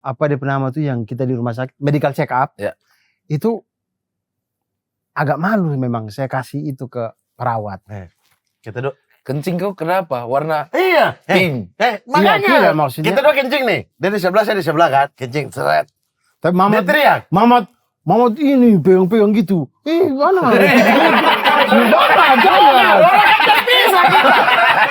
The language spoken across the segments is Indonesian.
apa DP nama tuh yang kita di rumah sakit medical check up. Ya. Itu agak malu memang saya kasih itu ke perawat. Kita dok. Kencing kau kenapa? Warna Iya. pink. Makanya. Iya, maksudnya. Kita dua kencing nih. Dia di sebelah, saya di sebelah kan. Kencing, seret. Tapi Dia teriak. Mamat ini pegang-pegang gitu. Mana? Bapak jangan.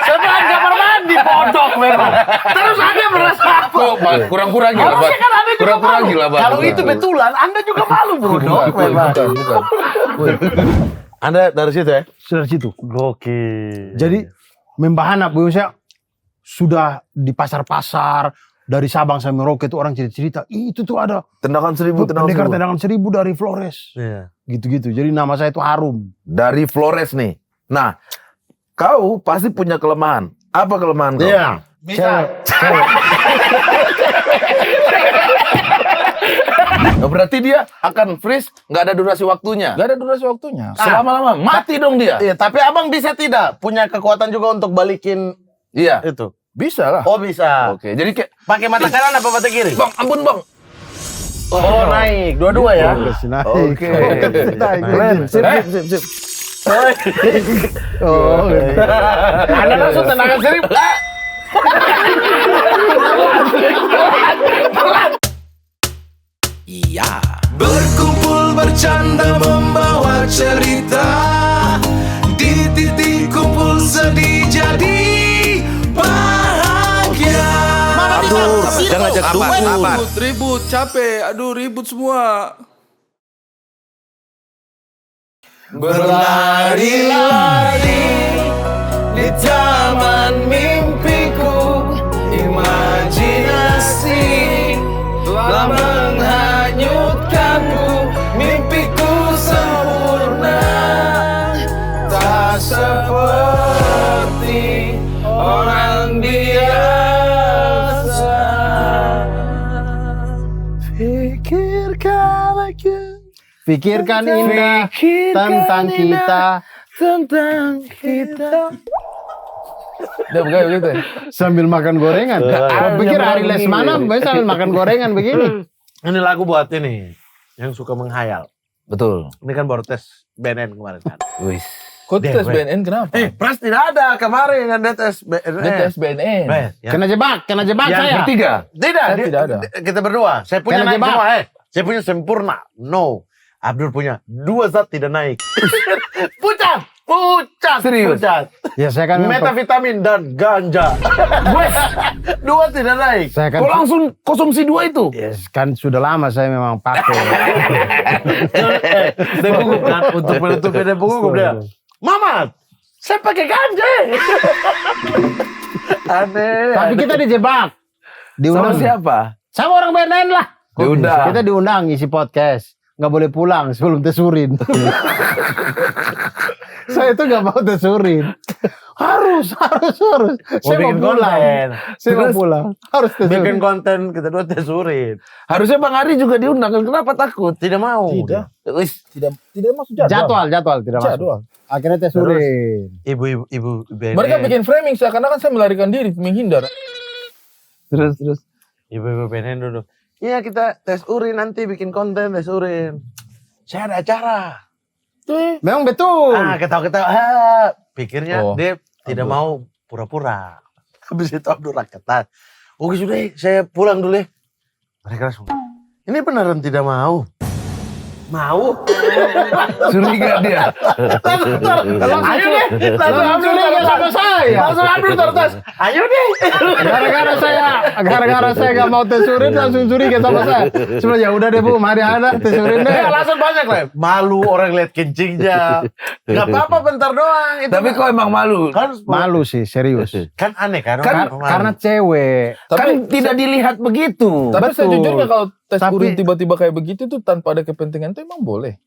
Sebelah kamar mandi, podok memang. Terus Anda merasa apa? Kok kurang-kurang gila, Harusnya kan Anda juga kurang-kurang malu. gila, Bang. Kalau itu betulan, Anda juga malu, bodoh. Bukan. Anda dari situ ya? Sudah situ. Gokil. Jadi membahana, saya sudah di pasar-pasar dari Sabang sampai Merauke itu orang cerita-cerita, itu tuh ada Tendangan 1000, tendangan 1000 dari Flores. Iya. Gitu-gitu. Jadi nama saya itu harum. Dari Flores nih. Nah, kau pasti punya kelemahan. Apa kelemahan kau? Iya. Bisa. Cewek. Nah, berarti dia akan freeze, nggak ada durasi waktunya. Gak ada durasi waktunya. Selama-lama mati dong dia. Iya, tapi abang bisa tidak punya kekuatan juga untuk balikin Iya, itu? bisa lah. Oh bisa. Oke, jadi kayak Pakai mata kanan apa mata kiri? bang, ampun bang. Oh naik, dua-dua ya. Naik. Oke. Naik. Keren. Sip, sip, sip. Oh, Anda langsung tendangan 1000. Iya. Berkumpul bercanda membawa cerita, di titik kumpul sedih jadi bahagia. Aduh, jangan ajak dukun. Ribut, capek. Aduh, ribut semua. Berlari-lari di taman mimpiku, imajinasi telah menghanyutkanku. Mimpiku sempurna, tak seperti orang biasa. Pikirkan lagi. pikirkan indah tentang kita. Udah begitu ya? Sambil makan gorengan. Kau pikir hari Lesmana sambil makan gorengan begini? Ini lagu buat ini yang suka menghayal. Betul. Ini kan baru tes BNN kemarin kan. Wis. Kok tes BNN kenapa? Pras tidak ada kemarin yang dia tes BNN. Dia tes BNN. Ya. Kena jebak Yang saya. Bertiga. Tidak, Saya tidak ada. Kita berdua. Saya punya Karena naik jebak. semua. Saya punya sempurna. No. Abdul punya 2 zat tidak naik. Pucat. Serius? Pucat. Ya saya kan Metavitamin dan ganja. 2 tidak naik. saya kan Kau langsung konsumsi 2 itu? Yes, kan sudah lama saya memang pakai. Dia gugup kan. Untuk menutupi dia gugup dia. Mamat, saya pakai ganja. Aneh. Tapi kita dijebak. Sama Diundang. siapa? Sama orang BNN lah. Diundang. Kita diundang isi podcast. Nggak boleh pulang sebelum tesurin. Saya itu nggak mau tesurin. Harus. Saya mau bikin pulang. konten. Saya mau pulang. Harus tesurin. Bikin konten kita dua tesurin. Harusnya Bang Ari juga diundang. Kenapa takut? Tidak mau. Tidak. Wis. Tidak masuk jadwal. Jadwal tidak masuk. Jadwal. Akhirnya tesurin. Ibu BNN. Mereka bikin framing seakan-akan saya melarikan diri, menghindar. Terus. Ibu BNN duduk. Iya kita tes urin nanti bikin konten tes urin. Saya ada acara. Memang betul. Ketawa-ketawa. Pikirnya Oh, dia tidak Abdul. mau pura-pura. Habis itu Abdul raketan. Oke sudah saya pulang dulu ya. Mereka langsung. Ini beneran tidak mau. Mau? Curiga dia. Ayo deh. Langsung Abdul curiga sama saya. Langsung Abdul tertas. Ayo deh. Gara-gara saya nggak mau tesurin langsung curiga sama saya. Cuma ya udah deh Bu, mari ada tesurin deh. Ya, langsung banyak lah. Malu orang lihat kencingnya. Gak apa-apa bentar doang. Itu Tapi kok emang malu? kan Malu sih, serius. kan aneh kan? Karena cewek. Kan tidak dilihat begitu. Tapi Betul. sejujurnya kalau tes Tapi- urin tiba-tiba kayak begitu tuh tanpa ada kepentingan itu emang boleh.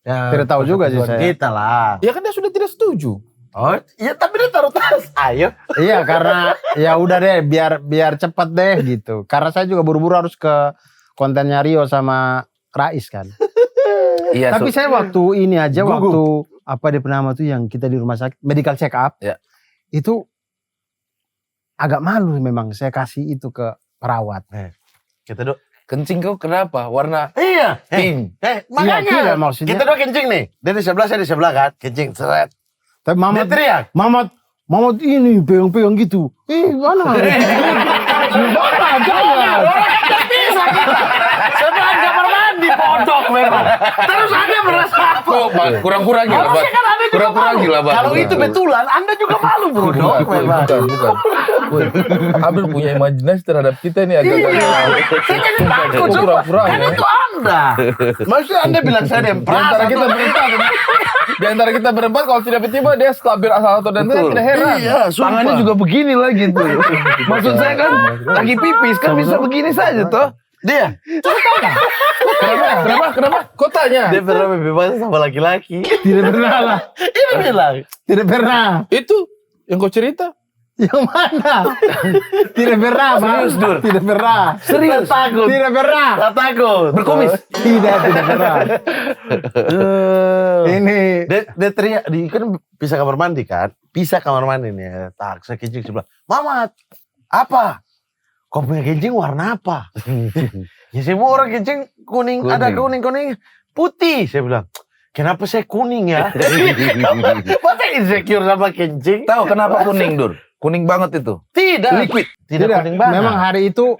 ya, Tidak tahu juga sih saya. Kita lah. Ya kan dia sudah tidak setuju. Oh, iya tapi dia taruh tas. Ayo. Iya, karena ya udah deh, biar cepat deh gitu. Karena saya juga buru-buru harus ke kontennya Rio sama Rais kan. Iya. Tapi saya waktu ini aja, Gugup. waktu apa dia nama tuh yang kita di rumah sakit medical check up. Ya. Itu agak malu memang saya kasih itu ke perawat. Kita dok Kencing kau kenapa? Warna Iya. pink. Makanya. tidak, maksudnya. Kita dua kencing nih. Dia di sebelah, saya di sebelah kan. Kencing, seret. Tapi Dia Mamat, teriak. Mamat ini pegang-pegang gitu. Mana? Jangan. Sebelah kamar mandi, pondok memang. Terus Anda merasa apa? Kok kurang-kurang gila, Bang? Harusnya kan Anda juga Kurang-kurang malu. gila, Bang. Kalau itu betulan, Anda juga malu, bro. Bukan. Woi, Abdul punya imajinasi terhadap kita ini agak Saya jadi takut, coba. kurang-kurang Kan ya. itu Anda. Maksudnya Anda bilang saya Di dempras. antara kita berempat, di antara kita berempat kalau tidak tiba-tiba dia stabil asal atau dan Betul. tidak heran. Iya, Tangannya juga begini lagi tuh. Maksud saya kan lagi pipis kan bisa begini saja toh. Dia. Kenapa? Kok tanya? Dia pernah bebas sama laki-laki. Tidak pernah lah. Ini bilang. Tidak pernah. Itu yang kau cerita. Yang mana? Tidak pernah, Bang. Serius, Dur? Tidak pernah. Serius. Takut. Tidak pernah. Gak takut. Berkumis. Tidak pernah. Ini Dia teriak. Kan pisah kamar mandi kan. Pisah kamar mandi nih. Tak, saya kencing sebelah. Mamat. Apa? Kau punya kencing warna apa? Ya semua orang kencing kuning. Ada kuning-kuning. Putih. Saya bilang. Kenapa saya kuning ya? Masa insecure sama kencing? Tahu kenapa kuning, Dur? Kuning banget itu. Tidak. Liquid. Tidak kuning banget. memang hari itu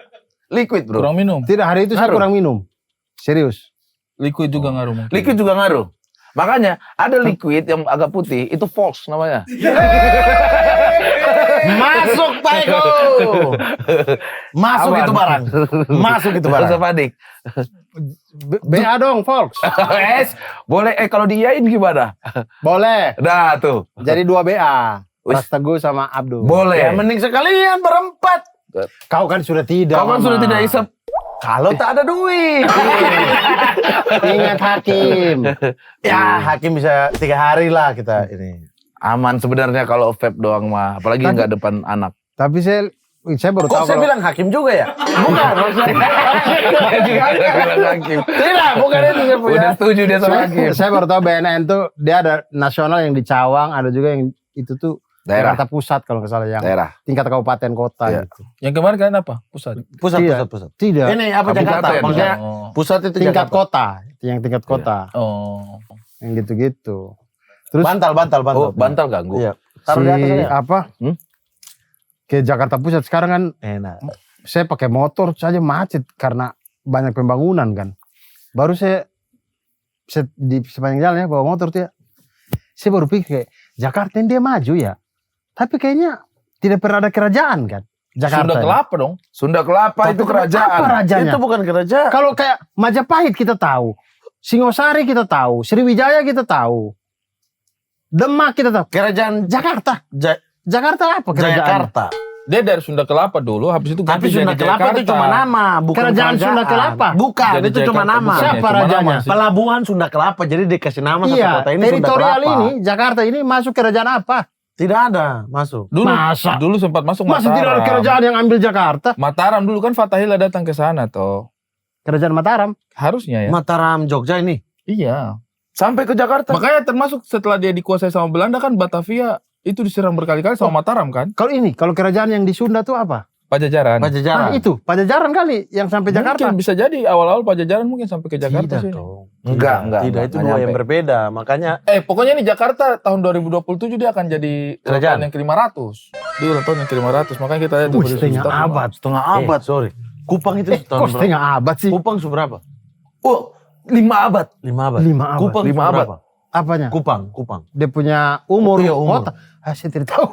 Liquid, Bro. Kurang minum. tidak hari itu saya Ngaruh. kurang minum. Serius. Liquid juga ngaruh mungkin. Liquid juga ngaruh. Makanya ada liquid yang agak putih itu false namanya. Masuk Pak Eko. Masuk Aman. itu barang. Masuk itu Gak usah barang. panik. BA dong, Folks. Boleh kalau diiyain gimana? Boleh. Nah tuh. Jadi 2 BA. Wis. Pras Teguh sama Abdul. Boleh. Ya mending sekalian berempat. Kau kan sudah tidak. Kau kan Mama. sudah tidak isep. Kalau tak ada duit. Ingat Hakim. Ya hakim bisa 3 hari lah kita ini. Aman sebenarnya kalau vape doang mah, apalagi nggak depan anak. Tapi saya baru Kok tahu saya kalau bilang hakim juga ya? Bukan maksudnya. Hakim. Tidak, bukan itu saya punya. Udah setuju dia sama Hakim. saya baru tahu BNN tuh dia ada nasional yang di Cawang, ada juga yang itu tuh Daerah. Jakarta Pusat kalau nggak salah yang Daerah. tingkat kabupaten kota Iya. gitu. Yang kemarin kan apa? Pusat. Pusat, Iya. pusat. Tidak. Ini apa Kabupaten. Jakarta? Maksudnya Oh. pusat itu tingkat Jakarta. kota, yang tingkat kota, Oh. yang gitu-gitu. Terus Bantal. Oh, bantal ganggu. Iya. Taruh di atas aja. apa? Ke Jakarta Pusat sekarang kan Enak. saya pakai motor saja macet karena banyak pembangunan kan. Baru saya di sepanjang jalan ya bawa motor tuh ya. Saya baru pikir kayak Jakarta ini dia maju ya. Tapi kayaknya tidak pernah ada kerajaan kan. Jakarta. Sunda ini. Kelapa dong. Sunda Kelapa itu Apa kerajaan. rajanya? Itu bukan kerajaan. Kalau kayak Majapahit kita tahu. Singosari kita tahu. Sriwijaya kita tahu. Demak kita tahu. Kerajaan Jakarta. Ja- Jakarta apa kerajaan? Jakarta. Dia dari Sunda Kelapa dulu, habis itu Tapi ganti Sunda jadi Kelapa itu Jakarta. cuma nama, bukan Kerajaan Sunda Kelapa? Bukan, Jadi itu cuma Jakarta nama. bukan, Siapa cuma nama rajanya? sih. Pelabuhan Sunda Kelapa, jadi dikasih nama satu Iya, kota ini Sunda teritorial Kelapa. ini Jakarta ini masuk kerajaan apa? Tidak ada masuk. Dulu, Masa? dulu sempat masuk Masa Mataram. tidak ada kerajaan yang ambil Jakarta? Mataram dulu kan Fatahillah datang ke sana toh. Kerajaan Mataram. Harusnya ya. Mataram Jogja ini. Iya. Sampai ke Jakarta. Makanya termasuk setelah dia dikuasai sama Belanda kan Batavia itu diserang berkali-kali sama Mataram kan. Kalau kerajaan yang di Sunda tuh apa? Pajajaran. Pajajaran. Itu Pajajaran kali yang sampai Jakarta. Mungkin bisa jadi awal-awal Pajajaran mungkin sampai ke Jakarta Tidak sih. dong. Enggak, Tidak, itu enggak dua yang nyampe. berbeda. Makanya Pokoknya nih Jakarta tahun 2027 dia akan jadi ulang Kerajaan. tahun yang ke-500. Dia ulang tahun yang ke-500. Makanya kita lihat tuh pada Setengah Sultan. abad. setengah abad, sorry. Kupang itu Kok tahun berapa? setengah abad sih? Kupang seberapa? Oh, 5 abad. 5 abad. 5 abad. Kupang 5 seberapa? Apanya? Kupang. Dia punya umur, Iya, umur. kota. Saya tidak tahu.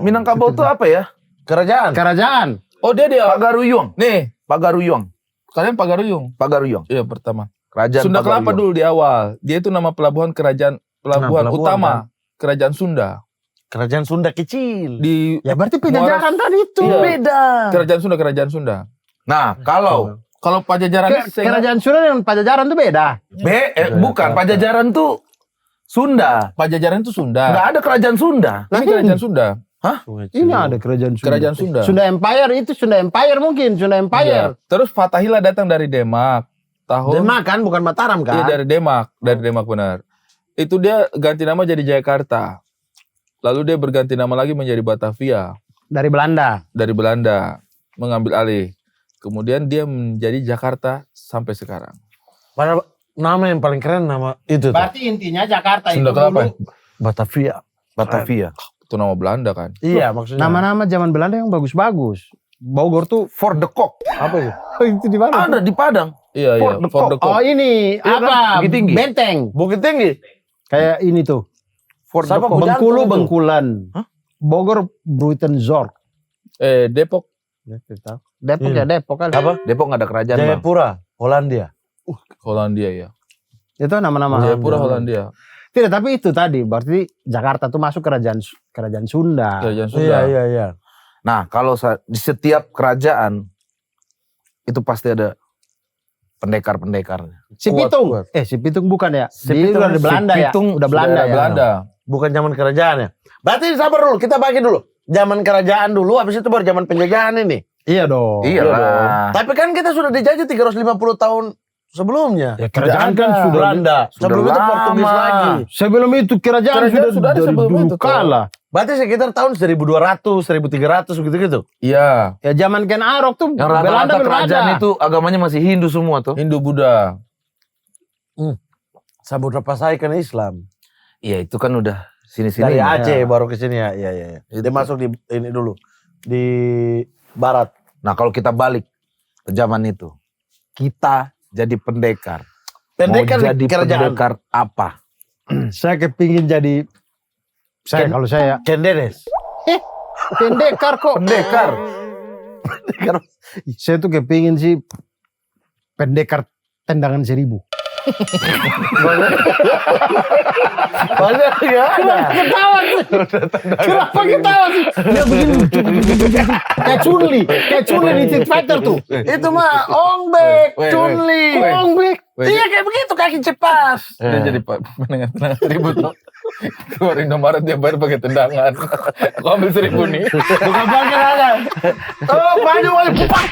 Minangkabau itu apa ya? Kerajaan. Kerajaan. Oh dia Pagaruyung. nih Pagaruyung. kalian Pagaruyung. Pagaruyung. Iya pertama. Kerajaan Sunda Kelapa Pagaruyung. dulu di awal. Dia itu nama pelabuhan kerajaan pelabuhan pelabuhan, utama kerajaan Sunda Kerajaan Sunda kecil. di Ya berarti Pajajaran kan itu. Iya. Beda. kerajaan Sunda. Nah, kalau Kalau Pajajaran ini saya Kerajaan Sunda dengan Pajajaran itu beda. bukan Pajajaran tuh Sunda. Pajajaran itu Sunda. Enggak ada kerajaan Sunda. Ini kerajaan Sunda. Ini ada kerajaan Sunda. Kerajaan Sunda. Sunda Empire itu Sunda Empire mungkin. Sunda Iya. Empire. Terus Fatahillah datang dari Demak. Tahun Demak kan bukan Mataram Iya kan? dari Demak benar. Itu dia ganti nama jadi Jakarta. Lalu dia berganti nama lagi menjadi Batavia Dari Belanda. dari Belanda mengambil alih. Kemudian dia menjadi Jakarta sampai sekarang. Padahal nama yang paling keren nama itu tuh. Berarti intinya Jakarta Sunda itu Kelapa. dulu Batavia. Batavia. Itu nama Belanda kan. Iya maksudnya. nama-nama zaman Belanda yang bagus-bagus. Bogor tuh For the Cock. apa itu? itu di mana? Ada di Padang. Iya, Fort the Fort the Oh Cock. ini Iya kan? apa? Bukit Tinggi. Benteng. Bukit Tinggi. Kayak ini tuh. For the Sama Cock. Jantung Bengkulu, itu. Bengkulan. Hah? Bogor, Bruitenzorg. Depok. Depok Iya. ya Depok kali. Apa? Depok nggak ada kerajaan bang. Jayapura, Hollandia. Hollandia ya. Itu nama-nama. Jayapura Hollandia. Tidak, tapi itu tadi berarti Jakarta tuh masuk kerajaan Sunda. Kerajaan Sunda. Iya. Nah kalau di setiap kerajaan itu pasti ada pendekar-pendekarnya. Si Kuat, Pitung. kuat. Si Pitung bukan ya? Si Dia Pitung- udah di Belanda si ya? Pitung Udah Belanda Daerah ya? Belanda. Bukan zaman kerajaan ya. Berarti sabar dulu, kita bagi dulu. Zaman kerajaan dulu, habis itu baru zaman penjajahan ini. Iya dong. Iya lah. Tapi kan kita sudah dijajah 350 tahun sebelumnya. Ya, kerajaan kan sudah Belanda. Sudah Sebelum itu lama. Portugis lagi. Sebelum itu kerajaan Sudah ada dari sebelum dulu itu, kala. Berarti sekitar tahun 1200, 1300 begitu-gitu. Iya. Ya zaman Ken Arok tuh Yang Belanda rata-rata belum kerajaan ada. itu agamanya masih Hindu semua tuh. Hindu Buddha. Samudra Pasai kan Islam. Iya itu kan udah sini-sini. Dari Aceh baru ke sini ya. Iya. Dia masuk di ini dulu. Di barat. Nah kalau kita balik ke zaman itu, kita jadi pendekar. Pendekar Mau jadi kerajaan. pendekar apa? Saya kepingin jadi kalau saya Kenderes. pendekar kok. Pendekar. Saya tuh kepingin sih pendekar tendangan 1000. Banyak ya ada. Ketawa sih. Kenapa ketawa sih? Dia begini. Kayak Chun-Li di Street Fighter tuh. Itu mah Ongbek, Chun-Li. Kongbek. Iya kayak begitu kaki cepat. Dia jadi pendengar tendangan 1000 tuh. Keluarin Indomaret dia bayar pakai tendangan. Aku ambil 1000 nih. Bukan pakai ada. Oh banyak wali pupak.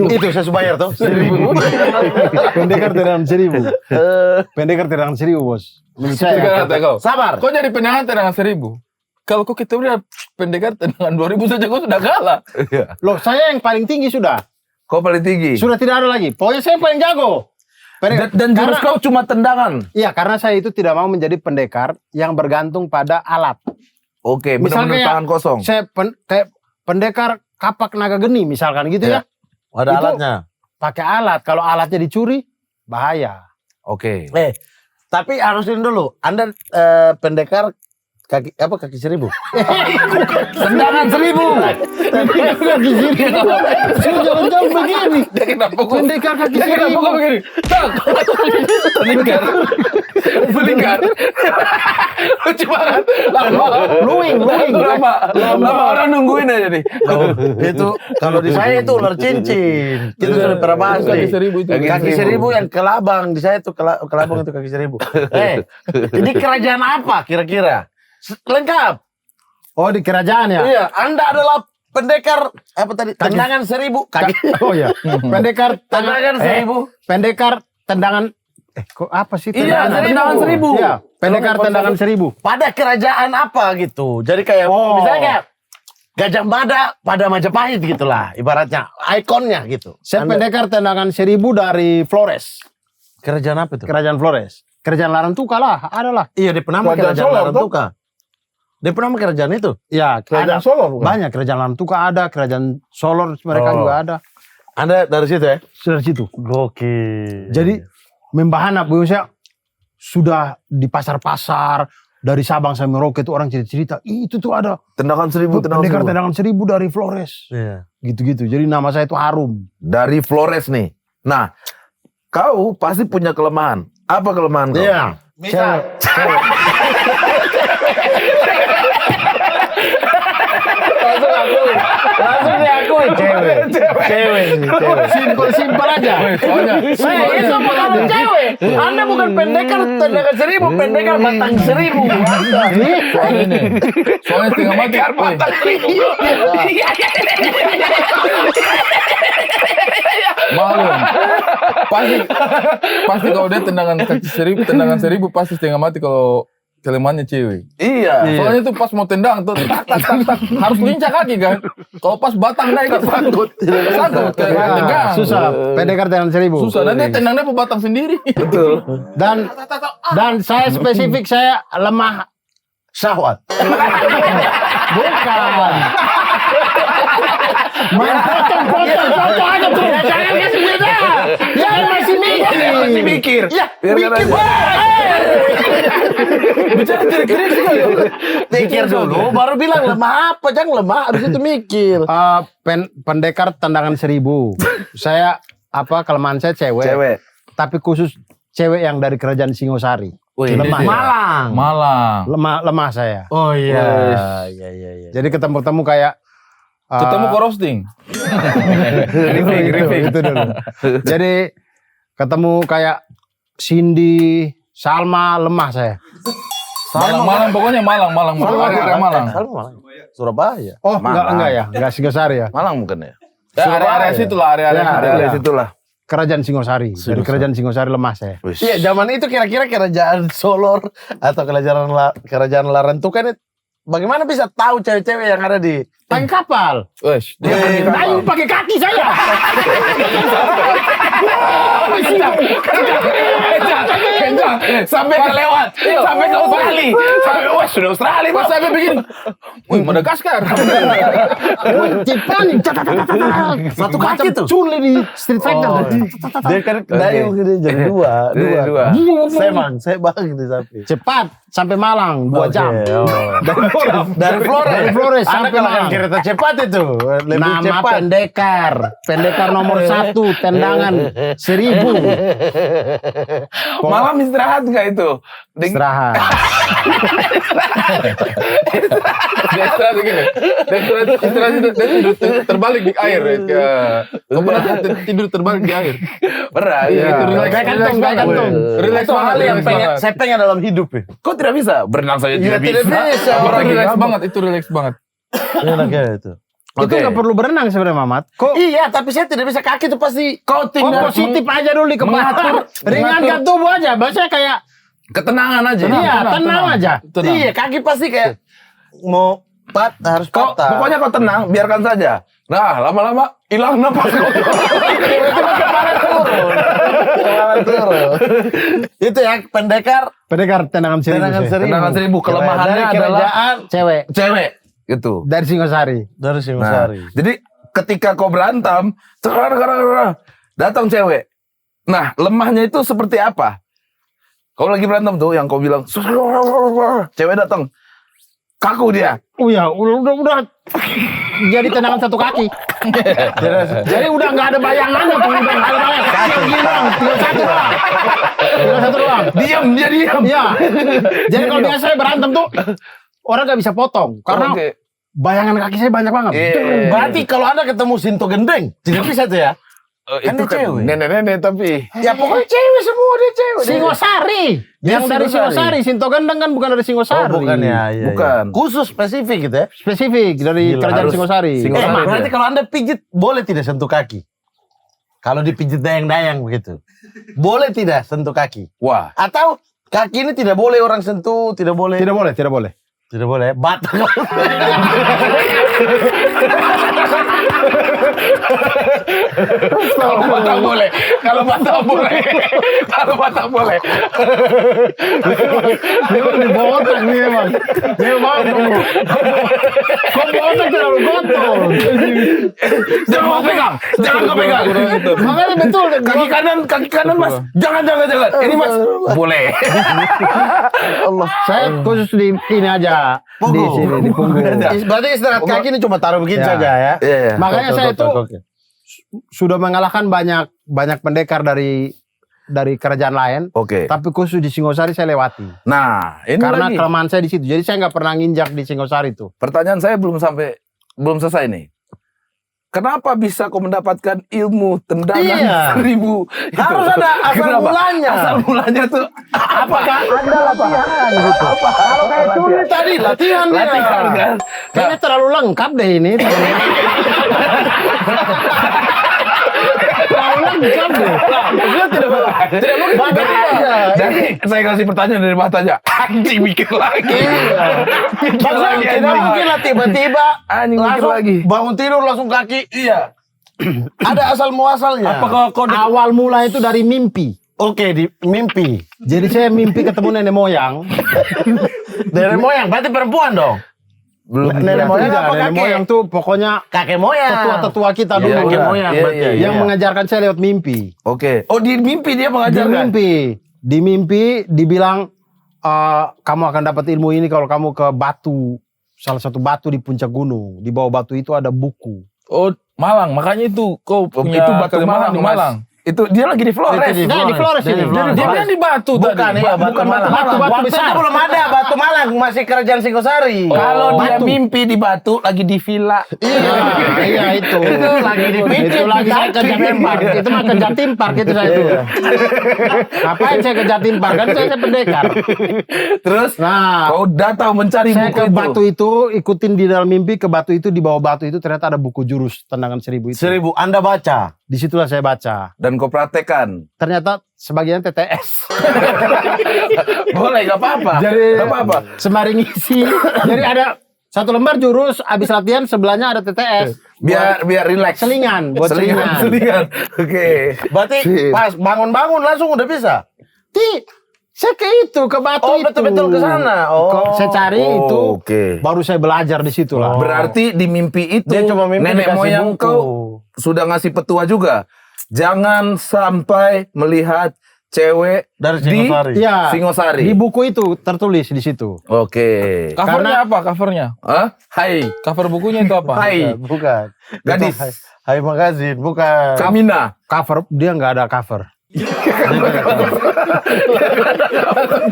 Itu saya bayar tuh. 1000. Pendekar tendangan 1000. Pendekar tendangan 1000 bos. Menurut Sekarang saya. kata kau. Sabar. Kau jadi tendangan 1000. Kalau kau kita udah pendekar tendangan 2000 saja kau sudah kalah. Loh saya yang paling tinggi sudah. Kau paling tinggi. Sudah tidak ada lagi. Pokoknya saya yang paling jago. Dan jurus kau cuma tendangan. Iya, karena saya itu tidak mau menjadi pendekar yang bergantung pada alat. Oke, Misalnya benar-benar kayak tangan kosong. Saya kayak pendekar kapak naga geni misalkan gitu ya. Ada Itu- alatnya. Pakai alat. Kalau alatnya dicuri, bahaya. Oke. Tapi harusin dulu. Anda pendekar kaki 1000. Tendangan 1000. Kaki sini. Saya jalan-jalan begini. Dia kenapa kok? Pendekar kaki Dia kenapa kok 1000. begini? Tak. Peningkat. Lucu banget. Lama. Luing. Lama orang nungguin aja nih. Itu kalau di saya itu ular cincin. Kita sudah pernah bahas Kaki nih. 1000 itu. Kaki 1000 yang kelabang. Di saya itu kelabang itu kaki 1000. Ini kerajaan apa kira-kira? Lengkap. Oh, di kerajaan ya? Iya, Anda adalah pendekar apa tadi? Tendangan 1000 kaki. Oh ya. Pendekar Tendangan 1000. pendekar tendangan kok apa sih Iya, tendangan 1000. Iya, pendekar tendangan 1000. Pada kerajaan apa gitu. Jadi kayak Oh. misalnya kayak Gajah Mada pada Majapahit gitulah ibaratnya. Ikonnya gitu. Saya Anda- pendekar tendangan 1000 dari Flores. Kerajaan apa itu? Kerajaan Flores. Kerajaan Larantuka lah, ada lah. Iya, di penama Kerajaan kerajaan Solor, Larantuka. Di penama kerajaan itu. Ya, Kerajaan ada Solor bukan? banyak kerajaan Larantuka ada, kerajaan Solor mereka Oh. juga ada. Anda dari situ ya? Dari situ. Gokil. Jadi membahana saya sudah di pasar-pasar dari Sabang sampai Merauke itu orang cerita-cerita, itu tuh ada Tendangan 1000, pendekar 1000. tendangan 1000 dari Flores. Iya. Gitu-gitu. Jadi nama saya itu harum. Dari Flores nih. Nah, kau pasti punya kelemahan. Apa kelemahan kau? Iya. Misal. Langsung diakui cewek. Cewek sih, cewek. Simpel aja. Soalnya Itu bukan cewek. Anda bukan pendekar tendangan 1000, pendekar batang 1000. soalnya nih. Soalnya setengah mati. Malum. Pasti kalau dia tendangan kaki 1000, tendangan 1000 pasti setengah mati kalau kelemahannya cewek. Iya. Soalnya tuh pas mau tendang tuh tak tak tak tak harus lincah kaki kan. Kalau pas batang naik itu sangkut. Sangkut kayak Ah, tendang. susah. Pendekar dengan 1000. Susah dan dia tendangnya pe batang sendiri. Betul. Dan saya spesifik, saya lemah Syahwat. bukan. Main foto aja tuh. Jangan kasih beda. Ya masih mikir. Ya, mikir Bicara trik-trik sekali. Mikir dulu, baru bilang lemah apa, jangan lemah, habis itu mikir. Pendekar tendangan 1000. Saya kelemahan saya cewek. Tapi khusus cewek yang dari kerajaan Singosari. Lemah. Malang. Lemah saya. Oh iya. Iya. Jadi ketemu kayak Ketemu ke roasting. Itu dulu. Jadi ketemu kayak Cindy, Salma, lemah saya. Malang pokoknya Malang. Area Malang. Surabaya. Oh, enggak ya, enggak Singosari ya. Malang bukan ya? Area situ lah, area Ya, Situlah. Kerajaan Singosari. Dari kerajaan Singosari lemah saya. Iya, zaman itu kira-kira kerajaan Solor atau kerajaan Larantuka ini bagaimana bisa tahu cewek-cewek yang ada di Pakai kapal. Wes, Ayo pakai kaki saya. Kencang. Sampai kelewat. Sampai ke Australia. Sampai sudah Australia. pas sampai begini. Wih, Madagaskar. Jepang. satu kaki tuh? Culi di Street Fighter. Dia kan dayung gitu jadi dua. Saya bang di sapi. Cepat sampai Malang 2 jam. Dari Flores Anda sampai kalau Malang. kereta cepat itu lebih Nama cepat. pendekar nomor 1 tendangan 1000. Malam istirahat nggak itu? Istirahat. Dia istirahat begini. Dia tidur terbalik di air. Kau pernah tidur terbalik di air? Pernah. Iya, itu relax Kayak banget. kantung. Relax Itu hal banget. yang relax banget. saya pengen dalam hidup ya. Kok tidak bisa? Berenang saja Iya, tidak tidak bisa. bisa. Itu Orang relax gila. banget, itu relax banget. Enaknya itu. Itu nggak perlu berenang sebenarnya, Mamat. Kok Iya, tapi saya tidak bisa kaki itu pasti kau tinggal positif aja dulu di kepala. Ringankan tubuh aja. Bahasanya kayak Ketenangan aja. iya, tenang aja. Tenang. Iya, kaki pasti kayak mau harus Kok patah. pokoknya kau tenang, biarkan saja. Nah, lama-lama hilang napas kau. turun. Itu ya pendekar Pendekar tendangan 1000. tendangan saya. 1000. Tendangan 1000 kelemahannya Dari adalah kerajaan Cewek cewek gitu. dari Singosari. dari Nah, Singosari. jadi ketika kau berantem, datang cewek. Nah, lemahnya itu seperti apa? Kau lagi berantem tuh, yang kau bilang, cewek datang, kaku dia. Oh ya, udah jadi tendangan 1 kaki. Jadi udah nggak ada bayangannya tuh, udah nggak ada bayangan. Kaki hilang, tinggal 1 doang. Tinggal 1 doang. Diam, dia diam. Iya. Jadi kalau biasa saya berantem tuh orang nggak bisa potong karena Oke. bayangan kaki saya banyak banget. Iya. Berarti kalau Anda ketemu Sinto Gendeng, tidak bisa tuh ya? Kan Itu dia cewek. nenek-nenek tapi. Ya pokoknya cewek semua dia cewek. Singosari. Yang dari Singosari, Sinto Gendeng kan bukan dari Singosari. Oh, bukan ya. Iya, Bukan. iya. Khusus spesifik gitu ya. Spesifik dari Gila, kerajaan harus Singosari. Singosari. Berarti kalau Anda pijit boleh tidak sentuh kaki? Kalau dipijit dayang-dayang begitu. Boleh tidak sentuh kaki? Wah, Atau kaki ini tidak boleh orang sentuh, tidak boleh. Tidak boleh, tidak boleh. Tidak boleh. Batak. kalau Batak boleh. Kalau Batak boleh. Kalau Batak boleh. Dia di botak nih emang. Dia banget. Kok botak terlalu kotor. Jangan kau pegang. Jangan kau pegang. Makanya betul. Kaki kanan Mas. Jangan. Ini Mas. Boleh. Saya khusus di ini aja. Di sini, di punggung. Berarti istirahat kaki ini cuma taruh begini Ya. saja ya. Iya. Makanya Gokil, saya gokil, tuh gokil. sudah mengalahkan banyak pendekar dari kerajaan lain. Oke. Tapi khusus di Singosari saya lewati. Nah, ini Karena lagi. kelemahan saya di situ. Jadi saya nggak pernah nginjak di Singosari tuh. Pertanyaan saya belum selesai nih. Kenapa bisa kau mendapatkan ilmu tendangan Iya. 1000? Harus ada asal Kenapa? mulanya. Asal mulanya tuh Apakah Anda latihan gitu? Kalau kayak Culi tadi latihan dia. latihan kan? Kayaknya terlalu lengkap deh ini. lengkap loh. Maksudnya tidak mungkin tiba-tiba. Jadi saya kasih pertanyaan dari matanya. Anjing mikir lagi. Mikir lagi Tidak mungkin lah tiba-tiba Anjing mikir langsung lagi. bangun tidur langsung kaki. Iya. Ada asal muasalnya. Apakah awal mula itu dari mimpi? Oke, di mimpi. Jadi saya mimpi ketemu nenek moyang. Dari moyang, berarti perempuan dong. Belum. Nenek moyang Tidak, apa nenek kakek? moyang tuh pokoknya Kakek moyang. tetua-tetua kita Iya, dulu. Kakek iya. moyang Iya, berarti. iya, Yang mengajarkan saya lewat mimpi. Oke. Oh di mimpi dia Di mengajarkan. mimpi dibilang kamu akan dapat ilmu ini kalau kamu ke batu, salah satu batu di puncak gunung. Di bawah batu itu ada buku. Oh, Malang. Makanya itu kau punya Itu batu Kalimantan Malang, di Mas. Malang. Itu dia lagi di Flores. Itu Nah, di Flores ini. Dia bilang di Batu Bukan, tadi. iya, batu Bukan Malang. Batu Waktu besar. itu belum ada batu Malang, masih kerajaan Singosari. Kalau dia Batu. mimpi di Batu lagi di villa. Iya itu. Itu lagi dipijit, Itu lagi saya ke dikaki. Jatim Park. Itu mah ke Jatim Park itu saya itu. Ngapain saya ke Jatim Park? Kan saya pendekar. Terus Nah, kau datang mencari saya buku ke itu. batu itu, ikutin di dalam mimpi ke batu itu, di bawah batu itu ternyata ada buku jurus tendangan 1000 itu. 1000 Anda baca. Disitulah saya baca. Dan kau praktekkan. Ternyata sebagian TTS. Boleh, gak apa-apa. Jadi Gak apa-apa. sembari ngisi. Jadi ada satu lembar jurus, habis latihan sebelahnya ada TTS. Biar relax. Selingan, buat selingan. Selingan. Oke. Berarti Sip. pas bangun-bangun langsung udah bisa. Saya ke itu, ke batu Oh, itu. betul-betul ke sana. Oh. Saya cari Oh, itu, oke. baru saya belajar di situ lah. Berarti di mimpi itu Dia cuma mimpi nenek dikasih moyang buku. kau sudah ngasih petua juga. Jangan sampai melihat cewek Dari di Singosari. Iya. Singosari. Di buku itu tertulis di situ. Oke. Covernya apa? Covernya? Hah? Hai. Cover bukunya itu apa? Hai. Bukan. Gadis. Itu Hai magazin, bukan. Kamina. Cover dia nggak ada cover.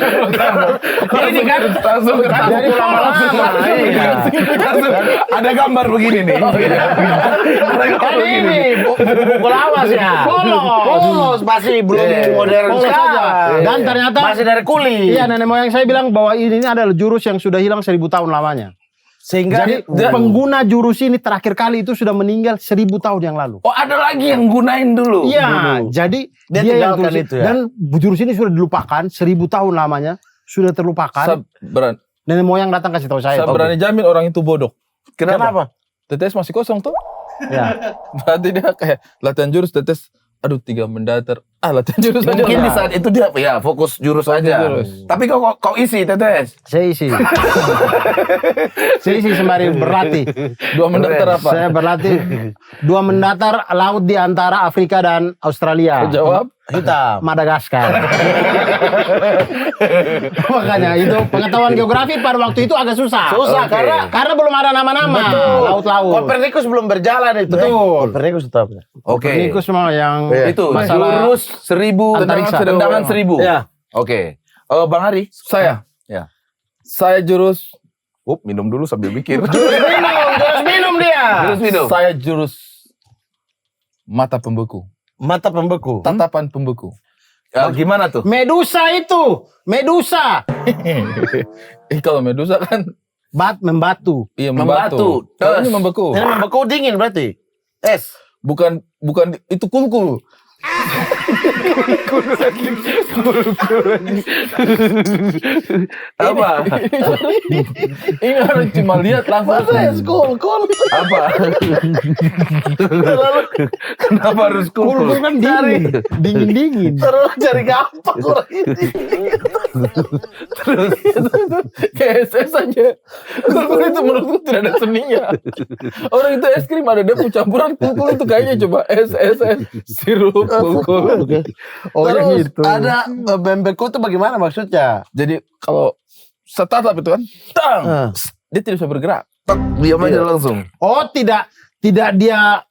Ini kan langsung ketahuan Dari lama-lama. Iya. Langsung ada gambar begini nih. Ada gambar Kan begini. ini Buku lawas ya. Polos masih belum Iya. modern Polos sekarang. aja. Dan ternyata masih dari kulit. iya nenek moyang saya bilang bahwa ini adalah jurus yang sudah hilang 1000 tahun lamanya. Sehingga Jadi pengguna jurus ini terakhir kali itu sudah meninggal 1000 tahun yang lalu. Oh, ada lagi yang gunain dulu. Iya, jadi Dia dia yang tinggalkan tulis itu ya? dan jurus ini sudah dilupakan 1000 tahun lamanya, sudah terlupakan. Nenek moyang datang kasih tahu saya. Saya berani jamin orang itu bodoh. kenapa? TTS masih kosong tuh. Ya. Berarti dia kayak latihan jurus TTS. Aduh 3 mendatar. Latihan jurus aja. Mungkin di saat itu dia ya fokus jurus aja. jurus. Tapi kau isi TTS. Saya isi. Saya isi sembari berlatih. 2 mendatar apa? Saya berlatih 2 mendatar laut di antara Afrika dan Australia. Jawab. Hitam. Madagaskar. Makanya itu pengetahuan geografi pada waktu itu agak susah. Susah Oke. Karena belum ada nama-nama laut-laut. Kopernikus belum berjalan itu. Betul. Kopernikus itu apa? Oke. Ini semua yang Itu masalah jurus 1000 antariksa. tendangan 1000. Ya. Oke. Bang Ari, Saya. Ya. Saya jurus. minum dulu sambil mikir. Jurus minum dia. Jurus minum. Saya jurus mata pembeku. Mata pembeku. Tatapan pembeku. Gimana tuh? Medusa itu. Medusa. Kalau Medusa kan Membatu. iya Membatu. membatu. Kalau ini Terus. membeku. Ini membeku dingin berarti. Es. Bukan itu kulkul. Apa? Ini orang cuma lihat langsung. Kul. Apa? Kenapa harus Kulkul kulkul? kan dingin. Dingin-dingin. Terus cari gampang orang ini. Kayak SS aja. Kulkul itu menurutku tidak ada seninya. Orang itu es krim ada dia campuran kulkul itu kayaknya coba es sirup kulkul. Oh Terus yang itu. ada membeku itu bagaimana maksudnya? Jadi kalau startup itu kan, tang, dia tidak bisa bergerak. Diam aja langsung. Oh tidak dia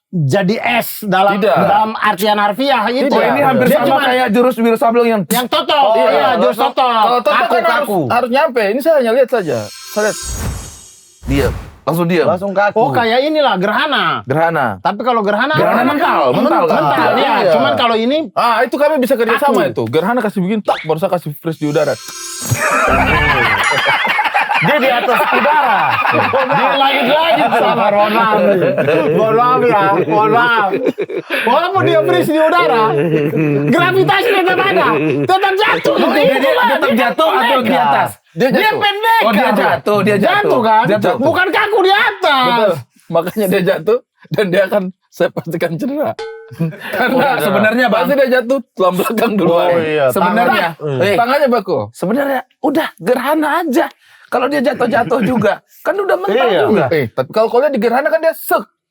jadi es dalam Tidak. dalam artian harfiah itu. Oh, ini hampir Dia sama cuma kayak jurus Wiro Sableng yang yang totol. Iya, jurus totol. Kalau toto kan harus nyampe. Ini saya hanya lihat saja. Saya lihat. diam. Langsung diam. Langsung kaku. Oh kayak inilah gerhana. Gerhana. Tapi kalau gerhana mental kan? mental ya. Iya. Cuman kalau ini Itu kami bisa kerja sama Aku. itu. Gerhana kasih bikin tak, baru saya kasih fresh di udara. Dia di atas udara. Dia langit-langit sama Ronaldo. Mohon maaf ya, mohon maaf. Walaupun dia freeze di udara, gravitasi tetap ada, tetap jatuh. Dia tetap jatuh atau di atas? Dia pendek. Oh dia jatuh, Jatuh kan? Jatuh. Bukan kaku di atas. Betul. Makanya dia jatuh dan dia akan saya pastikan cedera. Karena sebenarnya, Bang. pasti dia jatuh tulang belakang duluan. Oh iya. Sebenarnya, Tangannya Bako. sebenarnya udah gerhana aja. Kalau dia jatuh-jatuh juga, kan udah mental Iya. juga. Tapi kalau lihat di gerhana kan dia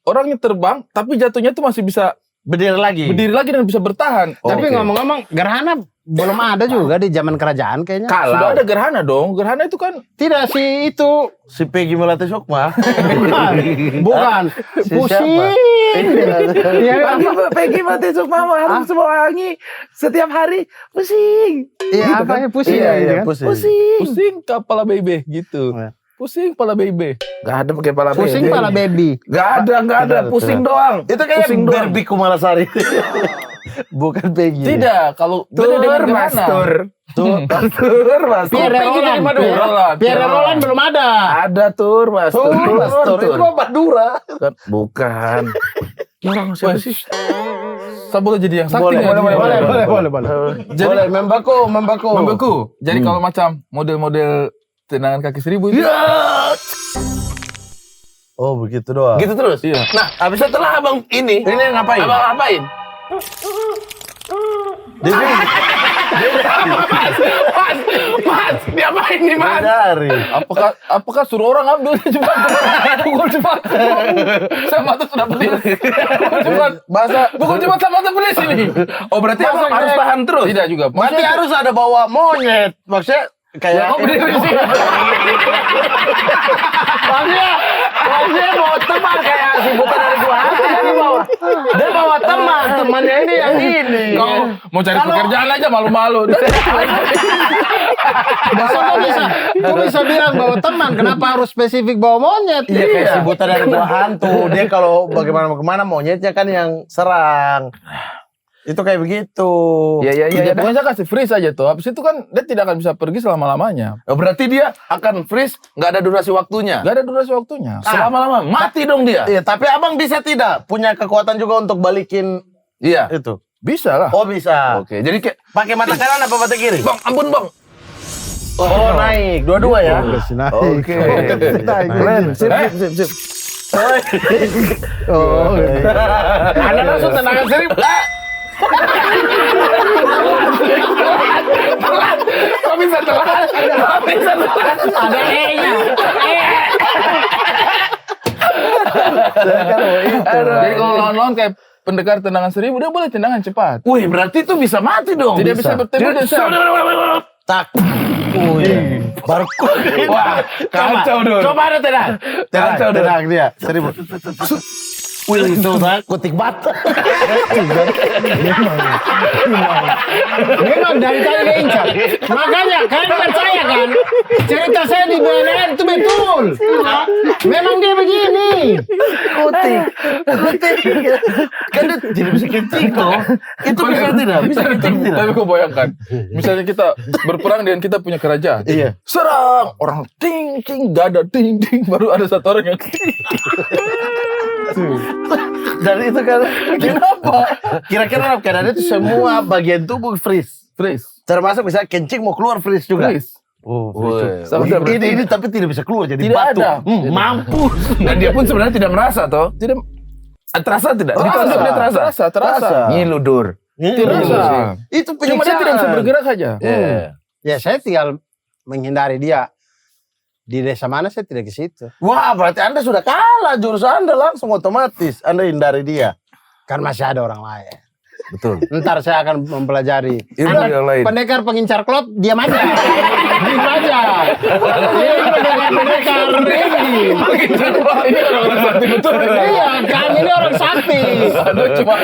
orangnya terbang, tapi jatuhnya tuh masih bisa Berdiri lagi dan bisa bertahan. Tapi Oke. ngomong-ngomong, gerhana belum ada juga di zaman kerajaan kayaknya. Sudah ada gerhana dong. Gerhana itu kan Tidak sih itu. Si Peggy Melati Sukma. Bukan. Si Pusing. siapa? Iya, Peggy mati Sukma harus wangi setiap hari pusing. iya apa ya pusing Iya, ya, gitu iya, kan? pusing. pusing kepala baby gitu. Iya. Pusing kepala baby. Gak ada pakai pala Pusing baby. pala baby. Gak ada, pusing doang. Itu kayak pusing doang. Derby Kumalasari. Bukan Peggy. Tidak, kalau beda dengan Tur, Mas, gerhana. tur. Tur, Mas. Pierre Tur. Roland. Madura. Pierre Roland belum ada. Ada tur, Mas. Tur. Itu mah Madura. Bukan. Orang siapa sih? Saya boleh jadi yang sakti Boleh, nggak? Boleh. Jadi Boleh, membako. membeku. Jadi kalau macam model-model tendangan kaki seribu itu. Oh, begitu doang. Gitu terus. Iya. Nah, habis setelah abang ini ngapain? Abang ngapain? Mas, diapain nih, Mas? Dari. Apakah suruh orang ambil cepat? Pukul cepat. Saya mata sudah pedis. Pukul cepat. Pukul cepat sama mata pedis ini. Oh, berarti abang harus tahan terus? Tidak juga. Berarti harus ada bawa monyet. Maksudnya kayak Oh, berdiri di sini. Maksudnya bawa teman kayak si buta dari gua hati jadi bawa. Dia bawa temannya ini yang ini. Kau mau cari pekerjaan aja malu-malu. Kok bisa bilang bawa teman? Kenapa harus spesifik bawa monyet? Iya kayak si buta dari gua hantu. Dia kalau bagaimana monyetnya kan yang serang. Itu kayak begitu. Iya. Pokoknya saya kasih freeze aja tuh. Habis itu kan dia tidak akan bisa pergi selama-lamanya. Oh, berarti dia akan freeze, nggak ada durasi waktunya. Gak ada durasi waktunya. Selama-lama mati dong dia. Iya, tapi abang bisa tidak punya kekuatan juga untuk balikin Iya. itu. Bisa lah. Oh bisa. Oke, jadi kayak Pakai mata kanan apa mata kiri? Bang, ampun Bang. Oh naik, dua-dua ya. Oke. Keren. Sip. Oh, Anda langsung tendangan seribu. Kok bisa telat? ada E-nya. Jadi kalau lawan-lawan kayak pendekar tendangan seribu, dia boleh tendangan cepat. Wih, berarti itu bisa mati dong. Tidak bisa bertemu dan Tak. Baru. Wah, kacau dong. Coba ada tenang. Kacau, Dor. Tenang dia. Seribu. Wih itu tak kutik batu. Memang dari tadi dia incar. Makanya kalian percaya kan? Cerita saya di BNN itu betul. Memang dia begini. Kutik. Kan dia tidak bisa kencing toh. Itu bisa tidak? Bisa kencing tidak? Tapi kau bayangkan, misalnya kita berperang dan kita punya kerajaan. Iya. Serang orang ting ting, gak ada ting ting, baru ada satu orang yang Dan itu kan kenapa? kira-kira dalam keadaan itu semua bagian tubuh freeze. Freeze. Termasuk misalnya kencing mau keluar freeze juga. Freeze. Oh, Wih, ini tapi tidak bisa keluar jadi Tidak batu. ada. Mampus. Dan dia pun sebenarnya tidak merasa toh. Tidak Terasa tidak? Terasa. Ditangkap dia terasa. terasa. Ngilu Dur. Terasa. Itu Cuma dia tidak bisa bergerak saja. Ya saya tinggal menghindari dia. Di desa mana saya tidak ke situ. Wah, berarti Anda sudah kalah. Jurus Anda langsung otomatis. Anda hindari dia. Kan masih ada orang lain. Betul. Ntar saya akan mempelajari. Ilmu Anda yang lain. pendekar pengincar klot, diam aja. Diam aja. Ini pendekar ini. Ini orang-orang sakti betul. Iya, kami ini orang sakti. Anda cuma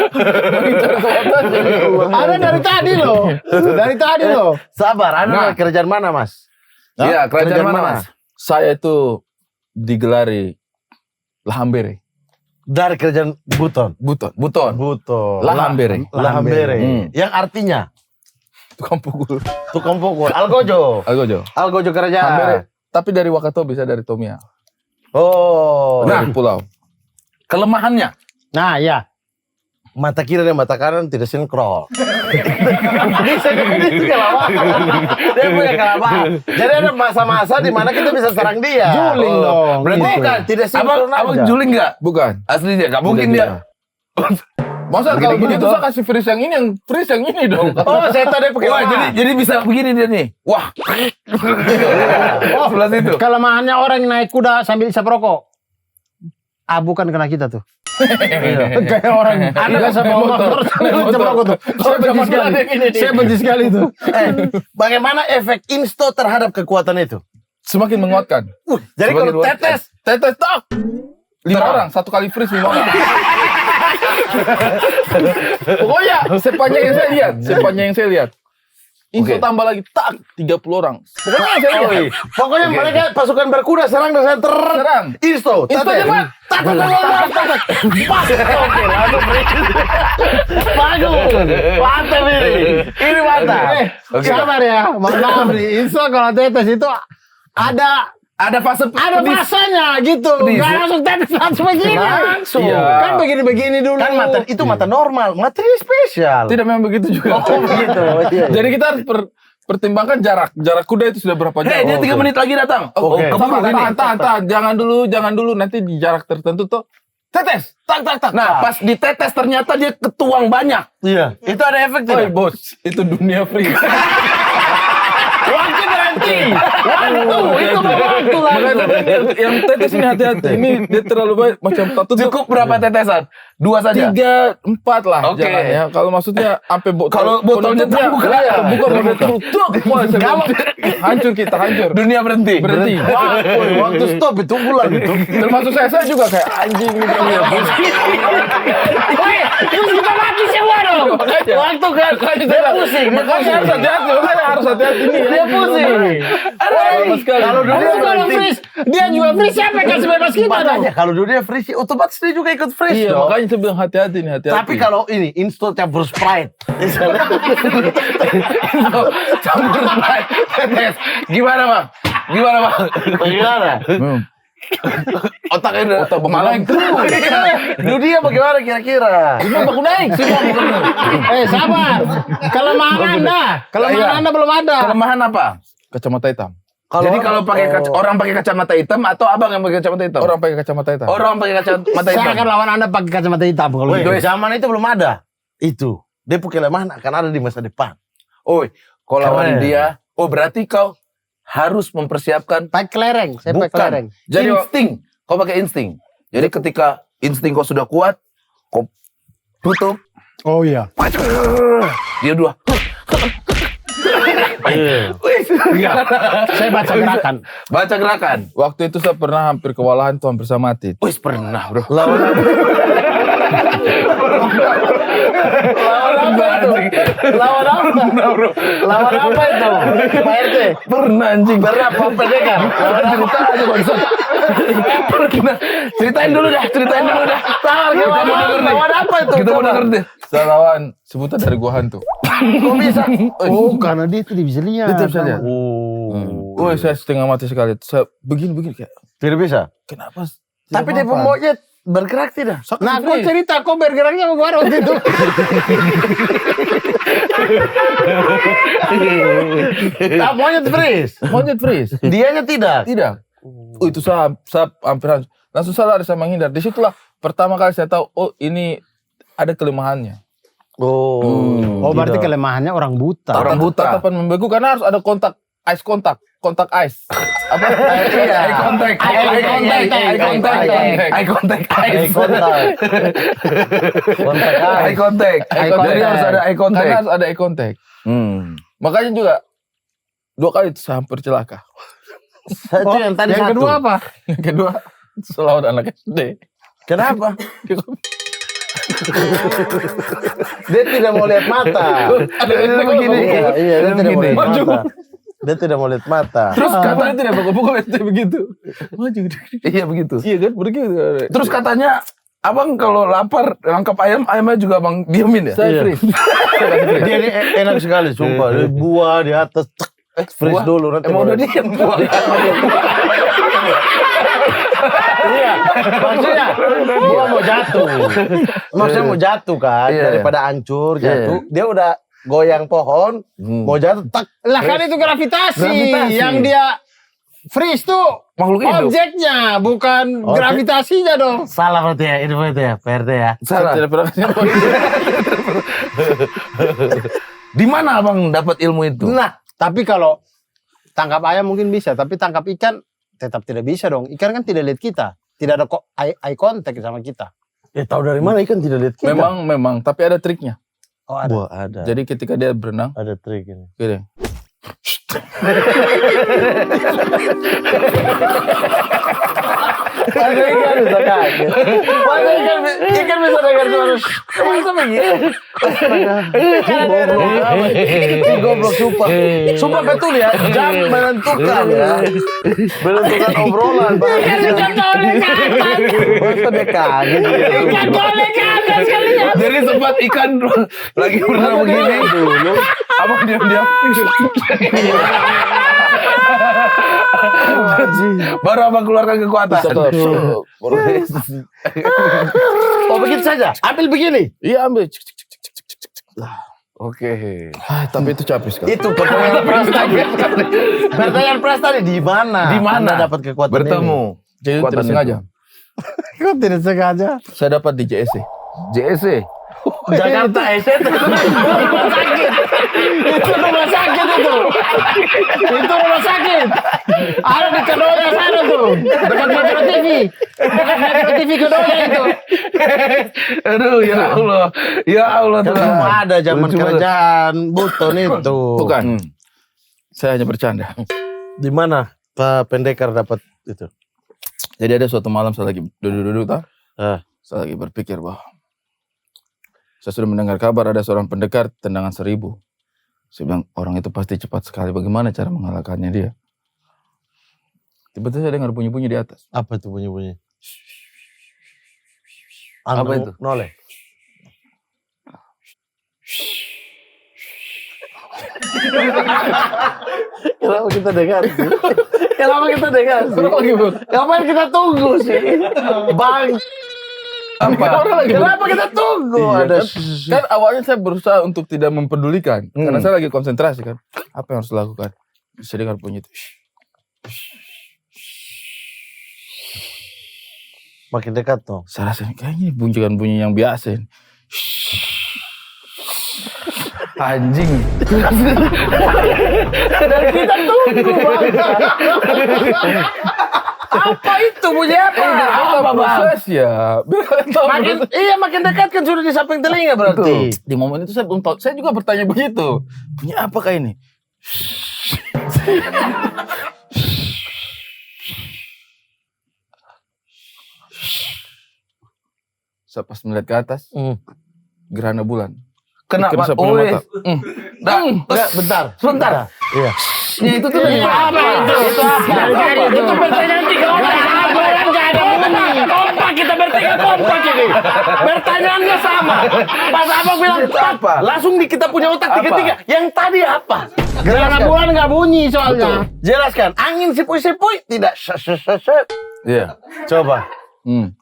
mengincar kekuatan. Ada dari tadi loh. Dari tadi loh. Sabar, Anda Nah. kerjaan mana, Mas? Iya, kerajaan mana, Mas? Saya itu digelari Lahambere. Dari kerjaan Buton. Buton. Buton. Lahambere. Lahambere. Yang artinya Tukang pukul. tukang pukul. Algojo. Algojo. Algojo kerajaan. Hambere. Tapi dari Wakatobi, saya dari Tomia. Oh. Nah. Dari pulau. Kelemahannya. Nah, ya. Mata kiri dan mata kanan tidak sinkron. Dia kelemahan. Dia punya kelemahan. Jadi ada masa-masa di mana kita bisa serang dia. Juling dong. Berarti Gitu. Bukan, tidak sinkron Abang aja. juling nggak? Bukan. Asli dia, nggak mungkin dia. Masa kalau Begini-gini begitu toh. saya kasih freeze yang ini, yang freeze yang ini dong. Oh, saya tadi pakai Wah, jadi bisa begini dia nih. Wah. Oh, sebelah situ. Kelemahannya orang yang naik kuda sambil isap rokok. Ah, bukan kena kita tuh. Kayak orang ada sama motor sambil isap rokok tuh. Saya benci sekali. Saya benci sekali tuh. Bagaimana efek insto terhadap kekuatan itu? Semakin menguatkan. Jadi Sebagai kalau dua- Tetes tak. 5 orang, satu kali freeze 5 orang. Pokoknya sepanjang yang saya lihat. Info Oke. tambah lagi tak 30 orang. Pokoknya yang saya lihat. Pokoknya mereka pasukan berkuda serang dan saya Serang. insto. Insto Tete. cepat. Pas. Oke, langsung bagus. Mantap ini. Ini mantap. Sabar ya, maaf nih. Insya kalau tetes itu ada masanya gitu. Nggak langsung tetes langsung begini. Langsung. Iya. Kan begini-begini dulu. Kan mata itu mata normal, mata ini spesial. Tidak memang begitu juga. Oh, begitu. Iya. Jadi kita harus pertimbangkan jarak. Jarak kuda itu sudah berapa jauh. Dia 3 menit lagi datang. Oke. Keburu ini. Tahan. Jangan dulu. Nanti di jarak tertentu tuh. Tetes. Tak. Nah, pas ditetes ternyata dia ketuang banyak. Iya. Itu ada efek Oi tidak? bos, itu dunia free. Waktu berhenti. itu waktu lah. Makanya saya bilang, yang tetes ini hati-hati. Ini dia terlalu banyak macam satu Cukup berapa tetesan? 2 saja. 3, 4 lah. Oke. Jangan ya. Kalau maksudnya sampai botol. Kalau botolnya penutupnya, terbuka. iya, buka botol tutup. Wah, saya bilang, hancur kita, hancur. Dunia berhenti. Berhenti. Waktu stop itu bulan itu. Termasuk saya juga kayak anjing gitu. Terus kita mati semua dong. Makanya. Waktu kan Dia pusing. Makanya harus hati-hati. Makanya harus hati-hati ini. dia pusing. Sama sekali. Kalau dunia Kalau berhenti. freeze, dia juga freeze siapa yang kasih bebas kita dong? Makanya kalau dunia freeze otomatis dia juga ikut freeze Iya, dong. makanya saya bilang hati-hati nih, hati-hati. Tapi kalau ini insto campur Sprite. Misalnya. Campur Sprite. Tetes. Gimana, Bang? Bagaimana? Otaknya otak Malang terus. Dunia bagaimana kira-kira? Semua baku naik, semua baku naik. Sabar. Kelemahan Anda belum ada. Kelemahan apa? Kacamata hitam. Jadi kalau pakai orang pakai kacamata hitam atau abang yang pakai kacamata hitam? Orang pakai kacamata hitam. Orang pakai kacamata Saya hitam. akan lawan Anda pakai kacamata hitam kalau Woi, gitu. zaman itu belum ada. Itu. Dia kelemahan akan ada di masa depan. Oi, kalau lawan Keren. dia, berarti kau harus mempersiapkan Pakai kelereng, saya pakai kelereng. Jadi insting. Kau pakai insting. Jadi ketika insting kau sudah kuat, kau tutup, Oh iya. dia dua. Saya baca gerakan. Baca gerakan. Waktu itu saya pernah hampir kewalahan tuh, hampir saya mati. Wih, pernah, bro. Lawan apa? Lawan apa? Lawan apa itu? Pak RT? Pernah anjing. Pernah Pak Pendekar? Lawan Cerita aja bangsa. Pernah. Ceritain dulu dah. Lawan apa itu? Kita mau denger deh. Saya lawan sebutan dari gua hantu. Kok bisa? Oh, karena dia tidak bisa lihat. Dia tidak bisa lihat. Oh. Woi, saya setengah mati sekali. Saya begini kayak, Tidak bisa. kenapa? Tapi dia monyet bergerak tidak? Nah, kau cerita, kau bergeraknya bagaimana waktu itu? Monyet freeze. Monyet freeze. Dianya tidak. Tidak. Itu saya hampir hancur. Langsung saya lari, saya menghindar. Disitulah pertama kali saya tahu, oh ini ada kelemahannya. Oh. Oh, berarti kelemahannya orang buta. Orang buta. Tatapan membegu karena harus ada kontak ice. Apa? Eye contact. Jadi harus ada eye contact. Karena harus ada eye contact. Makanya juga 2 kali saya hampir celaka. Itu yang tadi Yang satu. kedua apa? Yang kedua, selawan anak SD. Kenapa? Dia tidak mau lihat mata. Dia begini. Iya, dia tidak mau lihat Maju. mata. Dia tidak mau lihat mata. Terus katanya tidak pukul SD begitu. Maju. Iya begitu. Iya kan, begitu. Terus katanya abang kalau lapar nangkap ayamnya juga abang diemin ya? Saya freeze. Saya kasih freeze. Dia ini enak sekali, sumpah. Dia buah di atas. Cek. Freeze dulu nanti. Emang udah baru- diem gua. Iya, maksudnya gua mau jatuh. Maksudnya mau jatuh kan, Iya. daripada hancur jatuh. Dia udah goyang pohon, mau jatuh tak. Lah kan itu gravitasi. Gravitasi. Yang dia freeze tuh Makhluk hidup. objeknya, bukan Oke. gravitasinya dong. Salah berarti ya, itu ya, PRT ya. Salah. Tidak pernah kasih tahu. Di mana abang dapat ilmu itu? Nah, tapi kalau tangkap ayam mungkin bisa, tapi tangkap ikan tetap tidak bisa dong. Ikan kan tidak lihat kita, tidak ada eye contact sama kita. Ya tahu dari mana ikan tidak lihat kita. Memang, tapi ada triknya. Oh ada. Wah, ada. Jadi ketika dia berenang, Ada trik ini. gini. Masa ikan bisa kaget. Masa ikan bisa dengar suara. Masa begitu? Ini goblok sumpah. Sumpah betul ya. Jam menentukan ya. Menentukan obrolan. Masa dia kaget. Jadi sempat ikan lagi berenang begini dulu. Abang diam-diam. Baru abang keluarkan kekuatan. Oh begitu saja. Ambil begini. Iya ambil. Oke. Tapi itu capek sekali. Itu pertanyaan pras tadi. Pertanyaan pras tadi di mana? Di mana Anda dapat kekuatan bertemu? Jadi Kekuatan tidak itu. sengaja. Kok tidak sengaja? Saya dapat di JSC. JSC. ini? Jakarta SC. Itu rumah sakit itu. Itu rumah sakit. Ada di Kedoya sana tuh. Dekat Metro TV. Dekat Metro TV Kedoya itu. Aduh ya Allah. Ya Allah Kan Tuhan. belum ada zaman Lucu banget. kerajaan Buton itu. Bukan. Saya hanya bercanda. Di mana Pak Pendekar dapat itu? Jadi ada suatu malam saya lagi duduk-duduk tak? Saya lagi berpikir bahwa saya sudah mendengar kabar ada seorang pendekar tendangan 1000. Saya bilang orang itu pasti cepat sekali. Bagaimana cara mengalahkannya dia? Tiba-tiba saya dengar bunyi-bunyi di atas. Apa itu bunyi-bunyi? Apa itu? Noleh. Kenapa kita dengar sih? Kenapa kita dengar sih? Ngapain kita tunggu sih? Bang, kenapa kita tunggu? Ada Kan awalnya saya berusaha untuk tidak mempedulikan. Karena saya lagi konsentrasi kan. Apa yang harus dilakukan? Saya dengar bunyi itu. makin dekat tuh. Saya rasa ini kayaknya bukan bunyi yang biasa ini. Anjing. Dan kita tunggu bang. Apa itu bunyi apa? Apa proses ya? Biar kalian tahu proses. Makin dekat kan sudah di samping telinga berarti. Di momen itu saya belum tahu. Saya juga bertanya begitu. Bunyi apakah ini? Saya pas melihat ke atas, gerhana bulan. Kenapa? Saya punya mata. Enggak, bentar. Sebentar. Iya. Ya itu tuh dari Apa itu? Itu apa? Itu pertanyaan 3 orang. Apa yang gak ada bunyi? Kompak kita bertiga kompak ini. Pertanyaannya sama. Pas Abang bilang apa? Langsung di kita punya otak tiga-tiga. Yang tadi apa? gerhana bulan gak bunyi soalnya. Jelaskan. Angin sepoi-sepoi tidak. Iya. Coba.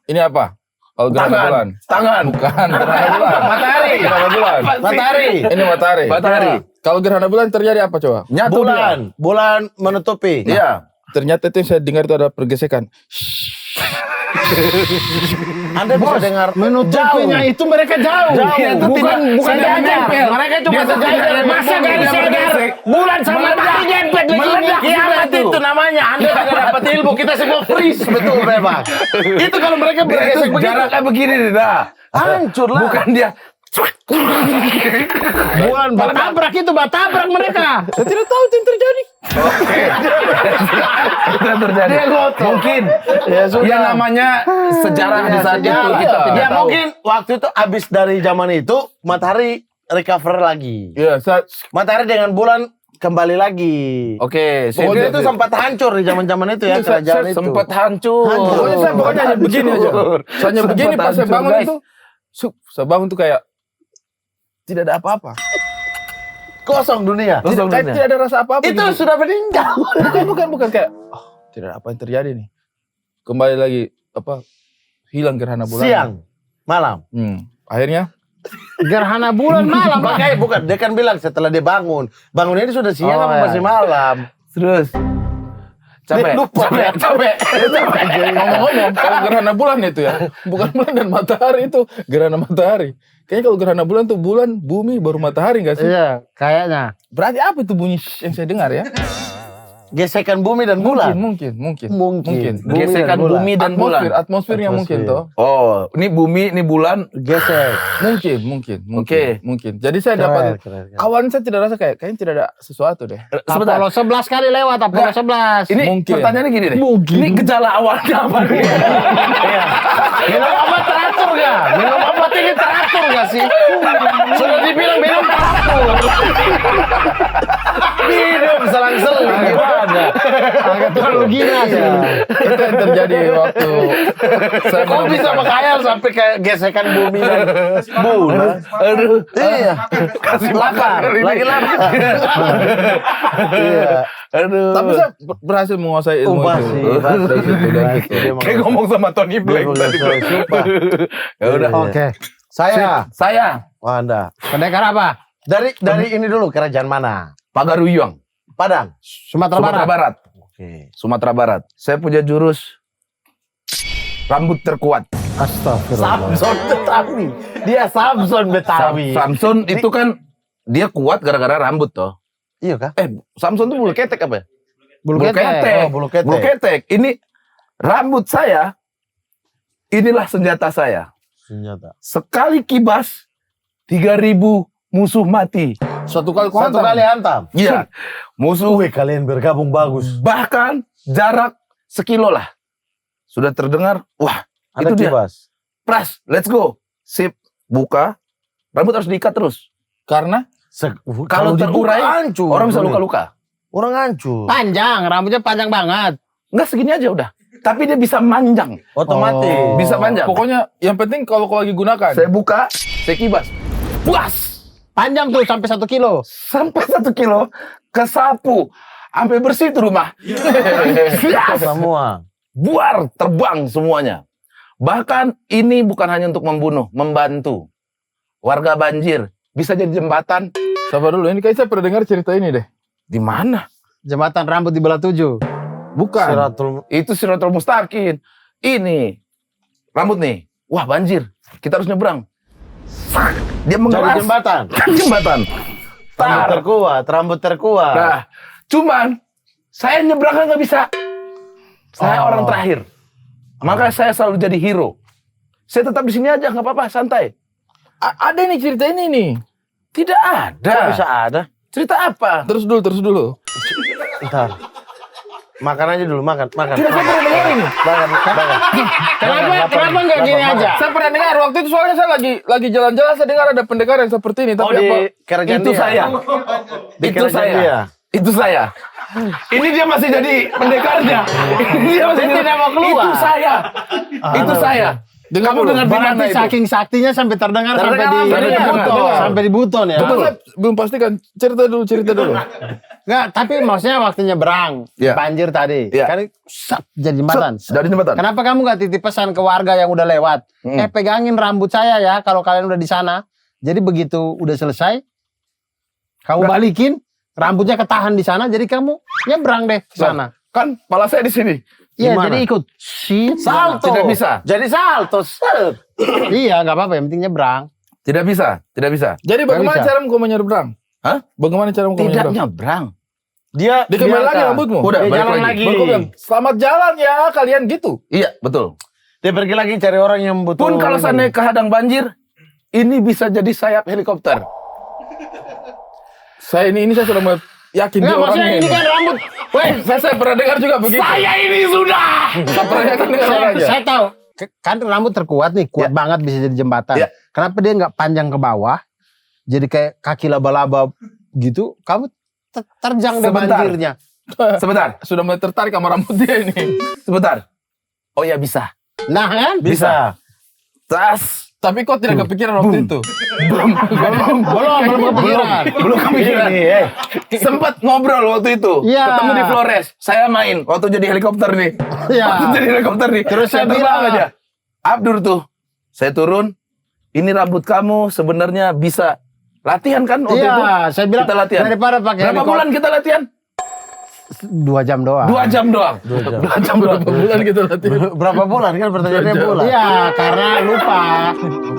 Ini apa? Kalau gerhana bulan. Tangan. Bukan gerhana bulan. Matahari. Gerhana bulan. Matahari. Ini matahari. Matahari. Kalau gerhana bulan terjadi apa coba? Nyatu Bulan. Bulan menutupi. Iya. Ternyata itu yang saya dengar itu ada pergesekan. Anda bisa dengar Menutupinya itu mereka jauh. Itu Bukan tidak jajar. Mereka cuma sejajar. Masa garis sadar bulan sama matahari nyempet begini. Kiamat itu namanya. Anda tidak dapat ilmu. Kita semua freeze betul memang. Itu kalau mereka Dia itu bergesek begitu. jaraknya begini nih, dah. Hancur lah. Bukan dia. Bukan batabrak itu batabrak mereka. Saya tidak tahu itu yang terjadi. Bukan terjadi. Mungkin. Ya sudah. Ya namanya sejarah di saat itu Sejarah. kita tidak Ya tahu. mungkin waktu itu habis dari zaman itu matahari recover lagi. Iya, saya Matahari dengan bulan kembali lagi. Oke, Pokoknya itu sempat hancur di zaman-zaman itu ya kerajaan itu. sempat hancur. pokoknya hanya begini aja. Saya hanya begini pas saya hancur, bangun guys. itu. Saya bangun tuh kayak tidak ada apa-apa. Kosong dunia. Kosong Kayak dunia. tidak ada rasa apa-apa. Itu gitu. sudah meninggal. Bukan kayak tidak ada apa yang terjadi nih. Kembali lagi hilang gerhana bulan. Siang, malam. Akhirnya Gerhana bulan malam. Pak. Makanya bukan, dia kan bilang setelah dia bangun ini sudah siang Oh, apa iya. masih malam? Terus capek. Lupa. Capek. ngomong-ngomong kalau gerhana bulan itu ya, bukan bulan dan matahari itu gerhana matahari. Kayaknya kalau gerhana bulan tuh bulan, bumi, baru matahari nggak sih? Iya, kayaknya. Berarti apa itu bunyi yang saya dengar ya? Gesekan bumi dan bulan. Mungkin. Mungkin. Gesekan bumi dan bulan. Atmosfernya mungkin toh. Oh, ini bumi, ini bulan. Gesek. Mungkin. Oke. Mungkin. Jadi saya dapat Keren. awalnya saya tidak rasa kayaknya tidak ada sesuatu deh. Sebentar. Apollo 11 kali lewat, Apollo 11. Ini Mungkin. pertanyaannya gini deh. Mungkin. Ini gejala awalnya apa nih? Minum obat teratur gak? Minum obat ini teratur gak sih? Sudah dibilang minum teratur. Minum selang-seling gimana? Agak terlalu gila sih. Itu yang terjadi waktu saya Kok bisa menemukan- menghayal sampai kayak gesekan bumi dan bulan? Aduh. Iya. Lapar. Lagi lapar. Iya. Aduh. Tapi saya berhasil menguasai ilmu Pasti. itu. Dari situ, dari situ. Kayak ngomong sama Tony Black tadi. Bro. Ya udah. Oke. Saya. Saya Oh, Anda. Pendekar apa? Dari ini dulu, kerajaan mana? Pagaruyung, Padang. Sumatera Sumatera Barat. Barat. Oke. Sumatera Barat. Saya punya jurus rambut terkuat. Astagfirullah. Samson Betawi. Dia Samson Betawi. Samson itu kan dia kuat gara-gara rambut toh. Iya kah? Samson itu bulu ketek apa ya? Bulu ketek. Oh, bulu ketek. Bulu ketek. Ini rambut saya. Inilah senjata saya. Senjata. Sekali kibas 3.000 musuh mati. Satu kali Satu kuantam. kali hantam. Iya. Musuh Wih, kalian bergabung bagus. bahkan jarak sekilo lah. Sudah terdengar, wah, Ada itu dia. kibas. Pras, let's go. Sip, buka. Rambut harus diikat terus. Karena Kalau terurai, hancur. orang bisa luka-luka. Orang hancur. Panjang, rambutnya panjang banget. Enggak segini aja udah. Tapi dia bisa manjang. Otomatis. Oh. Bisa panjang. pokoknya yang penting kalau kau lagi gunakan. Saya buka, saya kibas. Buas! Panjang tuh sampai 1 kilo. Sampai 1 kilo, kesapu. Sampai bersih tuh rumah. Semua. Buar, terbang semuanya. Bahkan ini bukan hanya untuk membunuh, membantu. Warga banjir, bisa jadi jembatan. Sabar dulu, ini kayak saya pernah dengar cerita ini deh. Di mana? Jembatan rambut di belah 7. Bukan. Siratul. Itu Siratul Mustaqim. Ini. Rambut nih. Wah, banjir. Kita harus nyebrang. Sak, dia Jadi mengelas. jembatan. Jembatan. Rambut Tar. terkuat. Rambut terkuat. Nah, cuman saya nyebrangnya nggak bisa. Saya orang terakhir. Maka saya selalu jadi hero. Saya tetap di sini aja, nggak apa-apa, santai. Ada nih cerita ini nih. Tidak ada. Kok bisa ada? Cerita apa? Terus dulu. Ntar. Makan aja dulu, makan. Tidak, saya pernah dengar ini. Makan. Kenapa nggak gini aja? Saya pernah dengar waktu itu soalnya saya lagi jalan-jalan saya dengar ada pendekar yang seperti ini. Oh, Tapi apa? di kerajaan Itu dia. saya. Di Itu kerajaan saya. dia. Itu saya. Ini dia masih jadi pendekarnya. Ini dia masih Dia tidak mau keluar. Itu saya. Itu saya. Kamu dengar di mana Berarti itu? saking saktinya sampai terdengar sampai Terdengar di sampai di buton. buton. Sampai di buton ya. Betul. Saya belum pastikan. Cerita dulu. Enggak, tapi maksudnya waktu nyebrang Iya. banjir tadi. Iya. Kan sat, jadi jembatan. Dari jembatan. Kenapa kamu nggak titip pesan ke warga yang udah lewat? Pegangin rambut saya ya kalau kalian udah di sana. Jadi begitu udah selesai, kamu balikin, rambutnya ketahan di sana. Jadi kamu nyebrang deh ke sana. Kan pala saya di sini. Iya, Gimana? jadi ikut. Shit. Salto. Tidak bisa. Jadi salto. Set. Iya, nggak apa-apa. Yang penting nyebrang. Tidak bisa. Tidak bisa. Jadi bagaimana bisa. cara kau menyeberang? Hah? Bagaimana cara kau Tidak menyeberang? nyebrang. Dia Dikembali lagi biarkan. rambutmu? Udah, Dia balik jalan lagi. lagi. Baru kau bilang, selamat jalan ya kalian gitu. Iya, betul. Dia pergi lagi cari orang yang butuh. Pun kalau saya naik ke hadang banjir, ini bisa jadi sayap helikopter. Saya sudah mulai yakin dia Nggak, maksudnya orangnya ini kan rambut. Weh, saya pernah dengar juga begitu. Saya ini sudah. Saya pernah yakin dengan orangnya. Saya tahu. Kan rambut terkuat nih, kuat banget bisa jadi jembatan. Ya. Kenapa dia nggak panjang ke bawah? Jadi kayak kaki laba-laba gitu, kamu terjang deh Sebentar. banjirnya. Sebentar, Sudah mulai tertarik sama rambut dia ini. sebentar. Oh ya bisa. Nah kan? Bisa. Tas, Tapi kok tidak kepikiran waktu itu? Belum kepikiran. Belum kepikiran. Sempat ngobrol waktu itu. Iya. Ketemu di Flores. Saya main waktu jadi helikopter nih. Iya. Waktu jadi helikopter nih. Terus saya terbang bilang aja. Abdur tuh. Saya turun. Ini rambut kamu sebenarnya bisa latihan kan waktu itu? Iya, saya bilang kita latihan. daripada pakai Berapa bulan kita latihan? 2 jam doang. 2 jam doang. 2 jam doang. Berapa bulan kita latihan? Berapa bulan kan pertanyaannya bulan? Iya, karena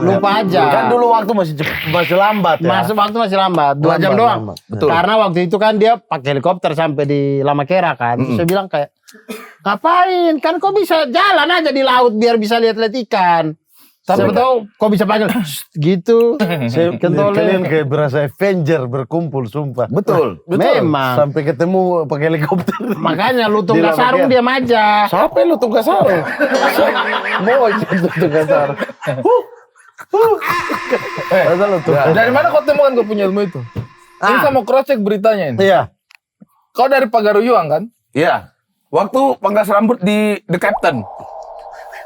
lupa aja. Kan dulu waktu masih lambat ya. Waktu masih lambat, 2 jam doang. Betul. Karena waktu itu kan dia pakai helikopter sampai di Lamakera kan. Terus saya bilang kayak, ngapain? Kan kok bisa jalan aja di laut biar bisa lihat-lihat ikan. Siapa tahu kok bisa panggil gitu. Kalian kayak berasa Avenger berkumpul, sumpah. Betul. Memang. Sampai ketemu pakai helikopter. Makanya lu tuh Di nggak sarung Lamakera. diam aja. Siapa lu tugas sarung? Mau tugas sarung. Masa lu tugas. Dari mana kau temukan kau punya ilmu itu? Ini saya mau cross check beritanya ini. Iya. Kau dari Pagaruyuang kan? Iya. Waktu pangkas rambut di The Captain.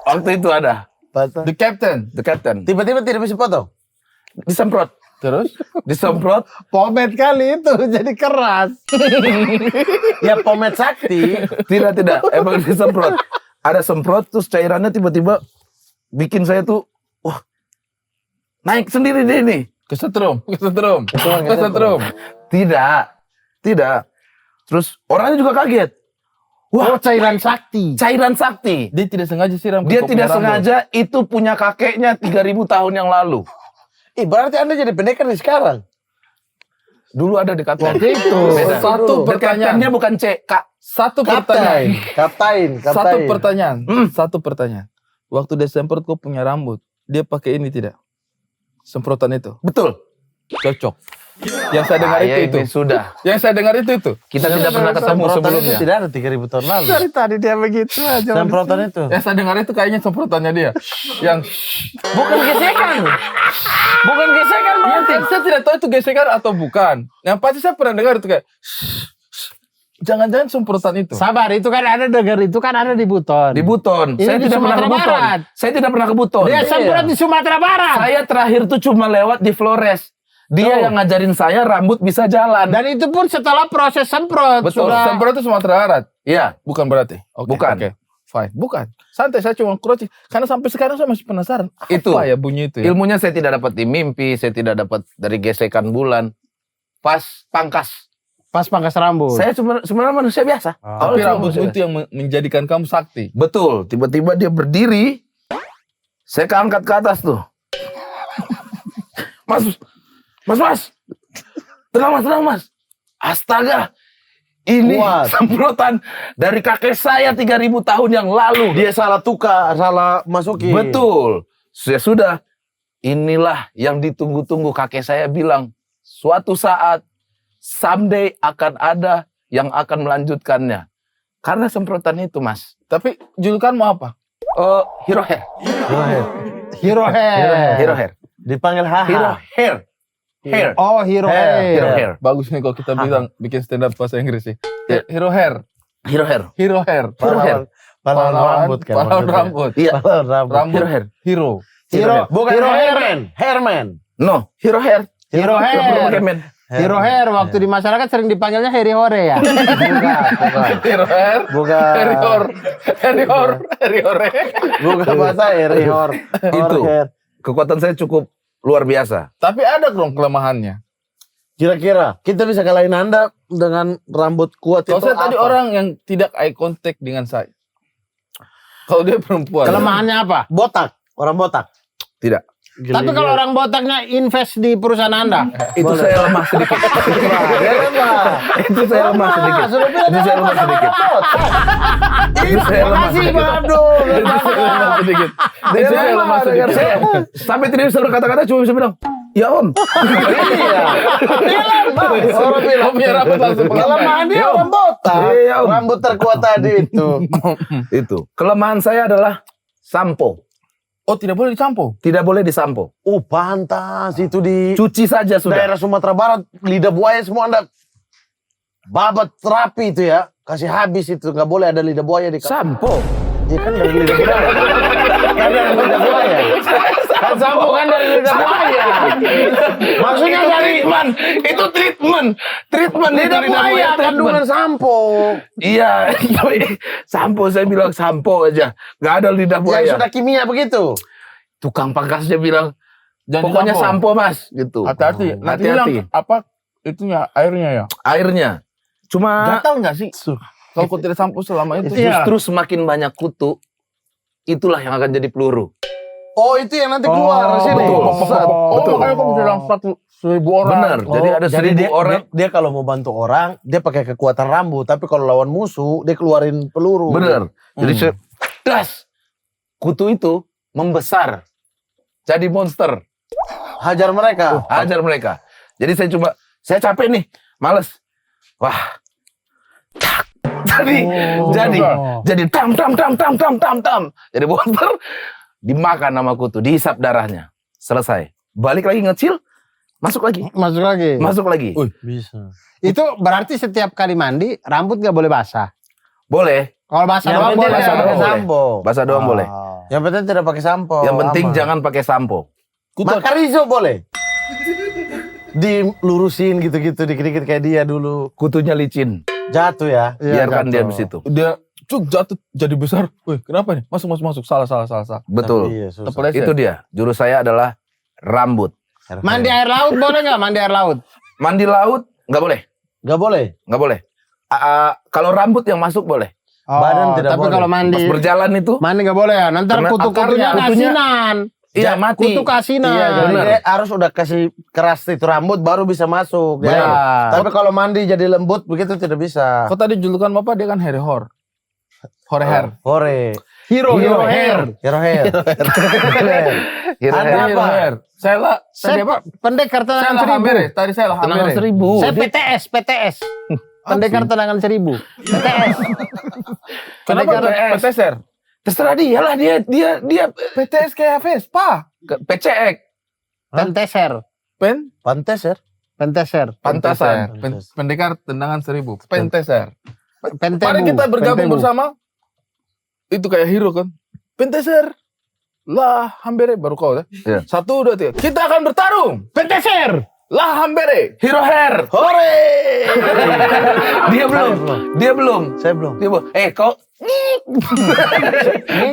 Waktu itu ada. The Captain. The Captain. Tiba-tiba tidak bisa potong. Disemprot. Terus? Disemprot. Pomade kali itu jadi keras. Ya pomade sakti. Tidak. Emang disemprot. Ada semprot terus cairannya tiba-tiba bikin saya tuh wah naik sendiri deh ini. Kesetrum. Tidak. Terus orangnya juga kaget. Wah, Cairan sakti. cairan sakti. Dia tidak sengaja siram. Dia kau tidak punya rambut. sengaja itu punya kakeknya 3.000 tahun yang lalu. Berarti Anda jadi pendekar nih sekarang. Dulu ada di kakek. Waktu itu. Beda. Satu The pertanyaan. Captain-nya bukan C, K. Satu pertanyaan. Kaptain. Satu pertanyaan. Waktu dia semprot kau punya rambut, dia pakai ini tidak? Semprotan itu. Betul. Cocok. Yang saya dengar Ini itu. sudah. Yang saya dengar itu. Kita tidak pernah ketemu sebelumnya. Tidak ada 3.000 tahun lalu. Dari tadi dia begitu aja. Semprotan itu. Yang saya dengar itu kayaknya semprotannya dia. Yang Bukan gesekan. Bukan gesekan berarti. saya tidak tahu itu gesekan atau bukan. Yang pasti saya pernah dengar itu kayak jangan-jangan semprotan itu. Sabar, itu kan ada di Buton. Di Buton. Ini Saya di tidak pernah ke Sumatera Buton. Barat. Saya tidak pernah ke Buton. Dia semprot di Sumatera Barat. Saya terakhir tuh cuma lewat di Flores. Dia yang ngajarin saya rambut bisa jalan. Dan itu pun setelah proses semprot. Betul. Sudah. Semprot itu Sumatera Barat. Iya. Bukan berarti. Oke, Bukan. Oke. Fine. Bukan. Santai, saya cuma cross check. Karena sampai sekarang saya masih penasaran. Itu. Apa ya bunyi itu ya? Ilmunya saya tidak dapat di mimpi, saya tidak dapat dari gesekan bulan. Pas pangkas. Pas pangkas rambut. Saya sebenarnya manusia biasa. Tapi Awalnya rambut manusia itu yang menjadikan kamu sakti. Betul, tiba-tiba dia berdiri, saya keangkat ke atas tuh. Mas, tenang mas. Astaga, ini Kuat. semprotan dari kakek saya 3.000 tahun yang lalu. Dia salah masukin. Betul, sudah. Inilah yang ditunggu-tunggu kakek saya bilang, suatu saat, someday akan ada yang akan melanjutkannya. Karena semprotan itu mas. Tapi julukanmu apa? Hero hair. Hero hair. Hero hair. Dipanggil Haha. Hero hair. Hair. Oh, hero hair. Hero hair. Bagus nih kalau kita bilang bikin stand up bahasa Inggris sih. Hero hair. Hero hair. Hero hair. Hero hair. Pahlawan rambut kan. Pahlawan maksudnya. rambut. Iya. Pahlawan rambut. Rambut. Hero hair. Hero. Hero, Bukan hero hair. Hairman. No, hero hair. Hero Nggak perlu pakai hair. men. Hero hair waktu di masyarakat sering dipanggilnya Heri Hore ya. Hero hair. Bukan. Hero hair. Bukan bahasa Herior. Itu. Kekuatan saya cukup luar biasa. Tapi ada dong kelemahannya. Kira-kira kita bisa kalahin Anda dengan rambut kuat Kalau itu saya tadi apa? orang yang tidak eye contact dengan saya. Kalau dia perempuan. Kelemahannya apa? botak, orang botak. Tidak. Tapi kalau orang botaknya invest di perusahaan Anda. Itu saya lemah sedikit. Itu saya lemah sedikit. Sudah bilang Itu saya lemah sedikit. Itu saya lemah Makasih sedikit. Pak Abdul. sedikit. Itu saya lemah sedikit. Saya sampai tidak bisa berkata-kata cuma bisa bilang, ya om. Iya. Orang bilang Kamu punya rambut langsung kelemahan dia Om. orang botak. Iya, Om. Rambut terkuat tadi itu. Itu. Kelemahan saya adalah sampo. Oh, tidak boleh dicampur. Tidak boleh disampo. Oh pantas itu di Cuci saja sudah. daerah Sumatera Barat lidah buaya semua Anda babat terapi itu ya. Kasih habis itu nggak boleh ada lidah buaya di Sampo. Iya kan dari lidah buaya. Kan dari lidah buaya. Kan sampo kan dari lidah buaya. Maksudnya Itu dari treatment. Itu treatment. Treatment itu lidah buaya treatment. kandungan sampo. Iya, sampo saya bilang sampo aja. Nggak ada lidah buaya. Yang sudah kimia begitu. Tukang pangkasnya bilang, Jangan pokoknya sampo. sampo mas, gitu. Hati-hati. Nanti bilang apa itunya airnya ya. Airnya. Cuma Gatal nggak sih? Kalau kau tidak sampo selama itu. justru semakin banyak kutu, itulah yang akan jadi peluru. Oh itu yang nanti keluar sini. betul. Oh, Betul. makanya kau bisa bilang 1.000 orang. Benar. Jadi ada 1.000 dia, orang. Dia kalau mau bantu orang, dia pakai kekuatan rambut. Tapi kalau lawan musuh, dia keluarin peluru. Benar. Jadi das. Kutu itu membesar. Jadi monster. Hajar mereka. Hajar mereka. Jadi saya capek nih, males. Wah. Tak. Jadi tam. Jadi monster dimakan sama kutu, dihisap darahnya. Selesai. Balik lagi ngecil, masuk lagi. Masuk lagi. Bisa. Itu berarti setiap kali mandi rambut nggak boleh basah. Boleh. Kalau basah Yang doang penting boleh. tidak pakai boleh. sampo. Basah doang boleh. Yang penting tidak pakai sampo. Yang penting aman. jangan pakai sampo. Makarizo boleh. Dilurusin gitu-gitu dikit-dikit kayak dia dulu. Kutunya licin. Jatuh ya. Biarkan dia di situ. Dia jatuh jadi besar. Wih, kenapa nih? Masuk. Salah. Betul. Iya, susah. Terpeleset. Itu dia. Jurus saya adalah rambut. Mandi air laut boleh nggak? Mandi air laut. Mandi laut nggak boleh. Nggak boleh. Nggak boleh. Kalau rambut yang masuk boleh. Badan tidak tapi boleh. kalau mandi Pas berjalan itu, mandi nggak boleh ya. Nanti Karena kutu-kutunya akarnya- kasinan. iya mati. Kutu kasinan. Iya, jadi benar. dia harus udah kasih keras itu rambut baru bisa masuk. Benar. Ya. Tapi kalau mandi jadi lembut begitu tidak bisa. Kau tadi julukan Bapak dia kan Herehor. Horeher. Hore. Hero hair. Hero hair. Kira-kira. Ada apa? Saya lah. Tadi Saya apa? pendekar Saya tendangan lah 1000. Hambere. Tadi saya lah Tenangan Hambere. 1000. Saya PTS. Pendekar tendangan 1000. PTS. Kenapa PTS? PTSR? Terserah dia lah, dia PTS kayak Vespa. PCX. Penteser. Pantes ya. Penteser. Pantasan. Pendekar tendangan 1000. Penteser. Pentebu. Mari kita bergabung Pentebu. bersama. Itu kayak hero kan. Penteser. Lah Hambere baru kau ya. Iya. 1, 2, 3. Kita akan bertarung. Penteser. Lah Hambere. Hero hair. Hore. Dia belum. Saya belum. Kau Ini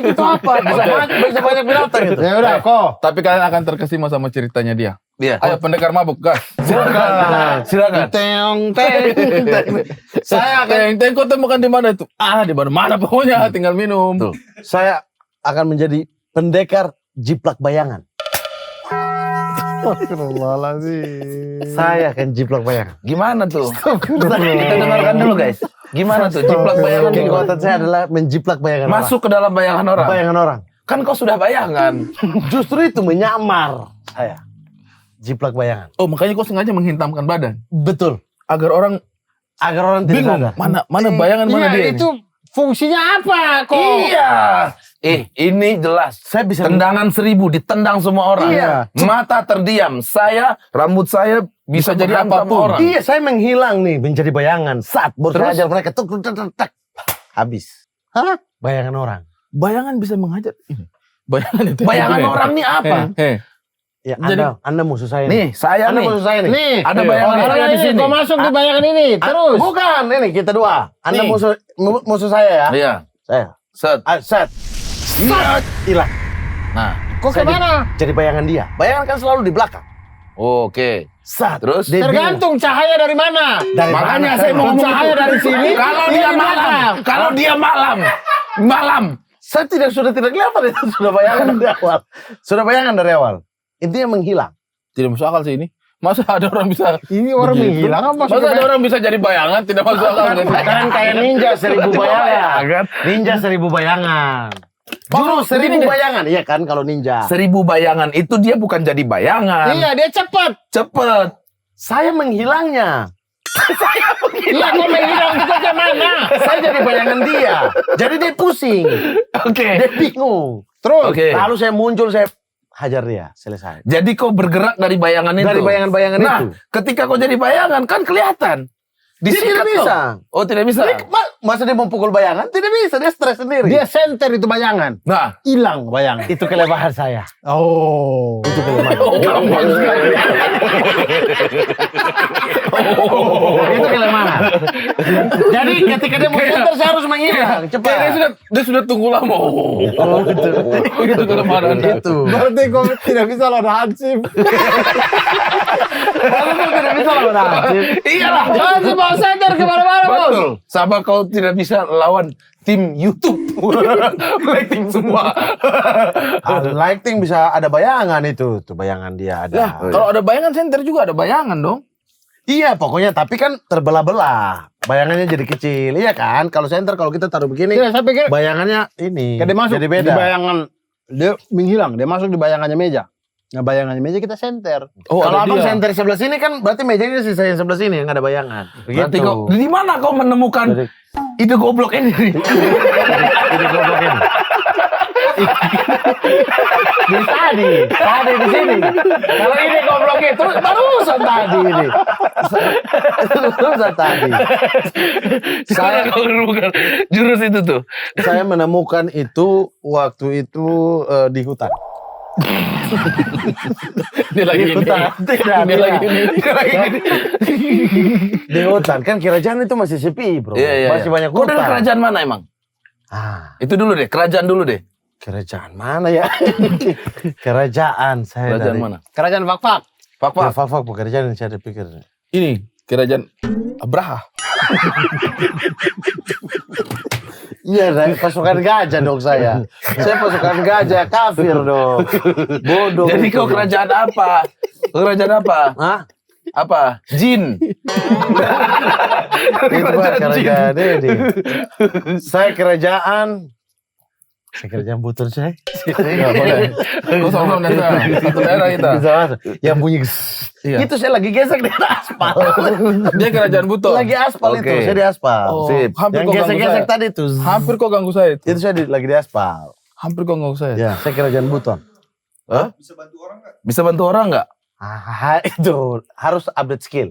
itu apa? Bisa banyak binatang itu. Ya udah kok. Tapi kalian akan terkesima sama ceritanya dia. Iya. Ayo pendekar mabuk, gas. Silakan. Teong teng. Saya akan kau temukan di mana itu? Di mana pokoknya tinggal minum. Tuh. Saya akan menjadi pendekar jiplak bayangan. Saya akan jiplak bayangan. Gimana tuh? Kita dengarkan dulu guys. Gimana tuh? Jiplak bayangan gimana? Kekuatan saya adalah menjiplak bayangan Masuk ke dalam bayangan orang. orang. Bayangan orang. Kan kau sudah bayangan. Justru itu menyamar saya. Jiplak bayangan. Oh, makanya kau sengaja menghitamkan badan Betul. agar orang Agar orang tidak bingung sadar. mana bayangan mana Iya, dia. itu fungsinya apa kok? Iya. Ini jelas. Saya bisa Tendangan 1000 ditendang semua orang. Iya. Mata terdiam. Rambut saya bisa jadi menghantam apapun. orang. Iya, saya menghilang nih menjadi bayangan. Saat baru saya Terus? ajar mereka tuk, tuk, tuk, tuk. Habis. Hah? Bayangan orang. Bayangan bisa menghajar. Ini. Bayangan itu. Bayangan orang nih apa? Ya, Jadi- anda musuh saya Nih, saya Anda nih. musuh saya nih. Nih, Ada Iya. bayangan orang saya di ini sini. kau masuk di bayangan ini terus. Bukan, ini kita dua. Anda Nih. musuh saya ya. Iya. Saya. Set. Set. Hilang. Nah, Kok Saya kemana? Jadi bayangan dia. Bayangan kan selalu di belakang. oke. Saat. Terus? Dia bingung. Tergantung cahaya dari mana. Dari Makanya mana saya mau ngomong cahaya itu. dari sini. Kalau dia dia di malam, belakang. kalau dia malam. Saya sudah tidak kelihatan itu sudah bayangan dari awal. Sudah bayangan dari awal. Intinya menghilang. Tidak masuk akal sih ini. Masa ada orang bisa Ini orang begitu? menghilang apa? Masa ada orang bisa jadi bayangan tidak masuk akal kan? Kan kayak ninja 1000 bayangan. Kan? Ninja 1000 bayangan. Jurus 1000 bayangan. Iya kan kalau ninja. 1000 bayangan itu dia bukan jadi bayangan. Iya, dia cepat. Cepet. Saya menghilangnya. Iya, kok menghilang itu ke mana? Saya jadi bayangan dia. Jadi dia pusing. Oke. Dia bingung. Terus. Oke. Lalu saya muncul, saya hajar dia. Selesai. Jadi kau bergerak dari bayangan itu. Dari bayangan-bayangan Nah, itu. ketika kau jadi bayangan kan kelihatan. Dia Disikat tidak kau. bisa. Oh, tidak bisa. Dia masa dia mau pukul bayangan? Tidak bisa, dia stres sendiri. Dia senter itu bayangan. Nah, Hilang bayangan. Itu kelemahan saya. Oh. Itu kelemahan. gampang sekali. Itu kelemahan. Jadi ketika dia mau senter, saya harus menghilang. Cepat. Kayak dia sudah tunggu lama. Itu kelemahan Anda. Itu. Berarti kau tidak bisa lawan Hansip. Kalau tidak bisa lawan Hansip. Iyalah. Hansip mau senter kemana-mana, Bos. Betul. Sama kau tidak bisa lawan tim YouTube. Lighting semua. Lighting bisa ada bayangan itu. Tuh bayangan dia ada. Lah, kalau ada bayangan center juga ada bayangan dong. Iya pokoknya, tapi kan terbelah-belah. Bayangannya jadi kecil, iya kan? Kalau center, kalau kita taruh begini, Tidak, saya pikir bayangannya ini dia masuk jadi beda. di bayangan, dia menghilang, dia masuk di bayangannya meja. Nah bayangannya meja kita senter. Oh, Kalau ada abang dia. center sebelah sini kan berarti mejanya sisa yang sebelah sini yang ada bayangan. Berarti Begitu. kau di mana kau menemukan Jadi- ide goblok ini? Ini goblok ini. Tadi di sini. Kalau ini goblok itu barusan tadi ini. Barusan tadi. Saya kau menemukan jurus itu tuh. Saya menemukan itu waktu itu di hutan. Dia lagi Di hutan. Tidak, Dia lagi ini. Di hutan kan kerajaan itu masih sepi, bro. Masih banyak Kau dari hutan. kerajaan mana emang? Itu dulu deh, kerajaan dulu deh. Kerajaan mana ya? Kerajaan saya Kerajaan dari mana? Kerajaan Fak-Fak. Ya, Fak-Fak pekerjaan yang saya pikir. Ini kerajaan Abraha. Iya, pasukan gajah dong saya. Saya pasukan gajah, kafir dong. Bodoh. Jadi kau kerajaan apa? Kau kerajaan apa? Hah? Apa? Jin. Itu bukan kerajaan ini. Saya kerajaan butur saya. Enggak boleh. Kau sama Nesa. Satu daerah kita. Bisa masuk. Yang bunyi Iya. itu saya lagi gesek di aspal. Dia kerajaan Buton. Lagi aspal itu, Oke. saya di aspal. Oh, Sip. hampir Yang kau ganggu gesek-gesek saya. tadi tuh. Hampir kau ganggu saya itu. Itu saya lagi di aspal. Hampir kau ganggu saya. Ya, saya kerajaan Buton. Bisa bantu orang nggak? Itu harus update skill.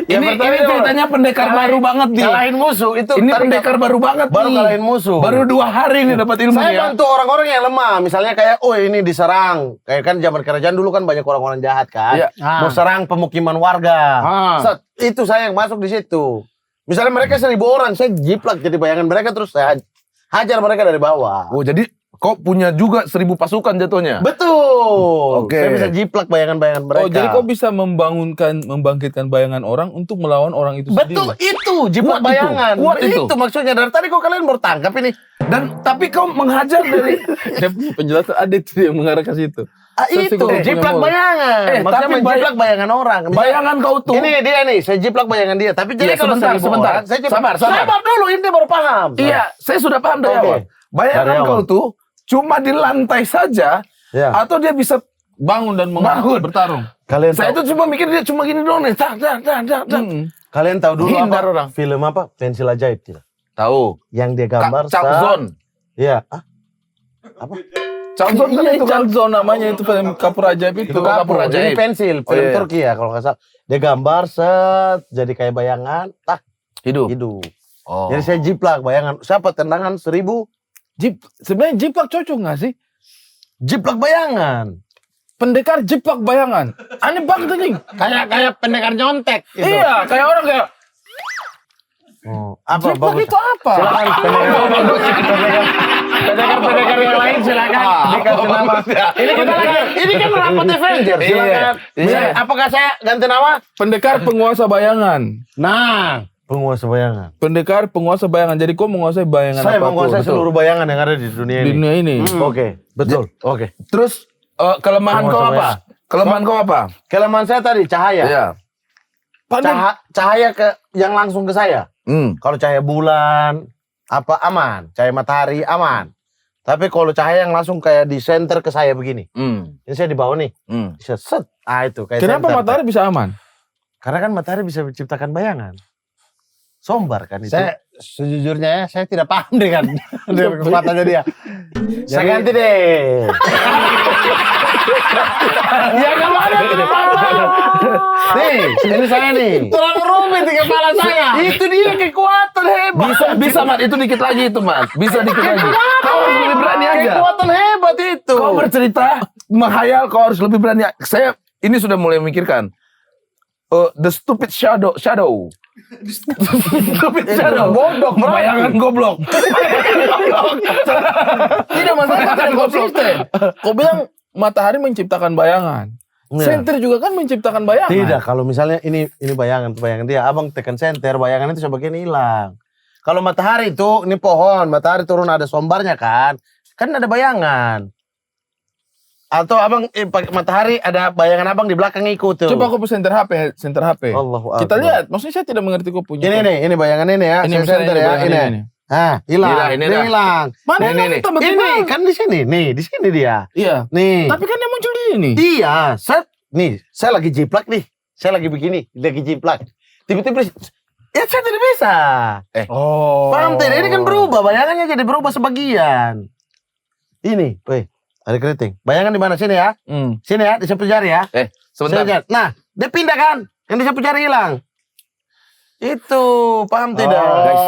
Ini ceritanya pendekar baru banget nih. Kalahin musuh itu. Ini tadi pendekar baru banget baru nih. kalahin musuh. Baru 2 hari nih dapat ilmu Saya ya. bantu orang-orang yang lemah. Misalnya kayak, oh ini diserang. Kayak kan zaman kerajaan dulu kan banyak orang-orang jahat kan. Iya. Mau serang pemukiman warga. Ah. Set, itu saya yang masuk di situ. Misalnya mereka 1000 orang, saya jiplak jadi bayangan mereka terus saya hajar mereka dari bawah. Oh, jadi kau punya juga 1000 pasukan jatuhnya. Betul. Oke. Saya bisa jiplak bayangan-bayangan mereka. Oh, jadi kau bisa membangkitkan bayangan orang untuk melawan orang itu Betul, sendiri. itu jiplak Kuat itu. bayangan. Kuat itu. Itu maksudnya. Dari tadi kok kalian baru tangkap ini. Dan tapi kau menghajar dari Dia penjelasan ada itu yang mengarah ke situ. Saya Itu sih kalau jiplak punya bayangan. Maksudnya tapi menjiplak bayangan orang. bayangan kau tuh. Ini dia nih, saya jiplak bayangan dia. Tapi jadi Iya, kalau sebentar, 1000 sebentar. orang, saya jiplak. Sabar. Sabar dulu, ini dia baru paham. Iya, saya sudah paham dari Oke. awal. Bayangan Dari awal. kau tuh cuma di lantai saja Ya. atau dia bisa Bangun dan Bangun. bertarung. Kalian saya tahu, itu cuma mikir dia cuma gini doang nih. Tak. kalian tahu dulu Hindar apa? orang. Film apa? Pensil ajaib tidak? Tahu. Yang dia gambar Chuck Zone. Iya. Apa? Chuck Zone kan Iya, itu kan. Zone namanya itu film Kapur Ajaib itu. Itu kapur. Kapur Ini ajaib. pensil, Oh, film iya. Turki ya kalau nggak salah. Dia gambar set, jadi kayak bayangan, Hidup. hidup. Oh. Jadi saya jiplak bayangan. Siapa tendangan 1000? Sebenarnya jiplak cocok nggak sih? Jiplak bayangan. Pendekar jiplak bayangan. Aneh banget anjing. Kayak pendekar nyontek. Gitu. Iya, kayak orang kayak Oh, apa jiplak bagus? itu apa? Silakan pendekar yang lain silakan dikasih nama. Ini kan rapat Avenger. Silakan. Iya. Apakah saya ganti nama? Pendekar penguasa bayangan. Nah, penguasa bayangan. Pendekar penguasa bayangan. Jadi kau menguasai bayangan Saya apapun. menguasai Betul. seluruh bayangan yang ada di dunia Di ini. dunia ini. Oke, betul. Oke. Terus kelemahan kau apa? Kelemahan kau apa? Kelemahan saya tadi cahaya. Iya. Cahaya ke yang langsung ke saya. Hmm. Kalau cahaya bulan apa aman, cahaya matahari aman. Tapi kalau cahaya yang langsung kayak di center ke saya begini. Hmm. Ini saya di bawah nih. Hmm. Bisa set. Ah itu kayak Kenapa center. matahari bisa aman? Karena kan matahari bisa menciptakan bayangan. Sombar kan itu. Saya sejujurnya ya, saya tidak paham dengan kekuatannya dia. Saya ganti deh. Ya kemana? Nih, ini saya nih. Terlalu rumit di kepala saya. Itu dia kekuatan hebat. Bisa Mat, itu dikit lagi itu Mat. Bisa dikit lagi. Kau harus lebih berani aja. Kekuatan hebat itu. Kau bercerita, menghayal, kau harus lebih berani. Saya ini sudah mulai memikirkan. The stupid shadow. Stupid shadow. Bodoh, Bayangan goblok. Tidak masalah tidak konsisten. Kau bilang matahari menciptakan bayangan. Iya. Senter juga kan menciptakan bayangan. Tidak, kalau misalnya ini bayangan dia, abang tekan senter, bayangan itu sebagian hilang. Kalau matahari itu, ini pohon, matahari turun ada sombarnya kan ada bayangan. Atau abang pakai matahari ada bayangan abang di belakang ikut tuh. Coba kau senter HP. Allahu Kita Akbar. lihat, maksudnya saya tidak mengerti kau punya. Ini bayangan ini ya, Ini saya misalnya senter ya, bayangan ini. Ah, hilang, Ini dia dah. hilang. Mana Ini. Ini kan di sini, nih, di sini dia. Iya. Nih. Tapi kan dia muncul di sini. Iya, saya lagi jiplak nih. Saya lagi begini, lagi jiplak. Tiba-tiba, ya saya tidak bisa. Oh. Paham tidak? Ini kan berubah, bayangannya jadi berubah sebagian. Ini, weh, ada keriting. Bayangan di mana? Sini ya. Sini ya, di sapu jari ya. Sebentar. Sini, nah, dia pindah kan? Yang di sapu jari hilang. Itu, paham tidak? Guys,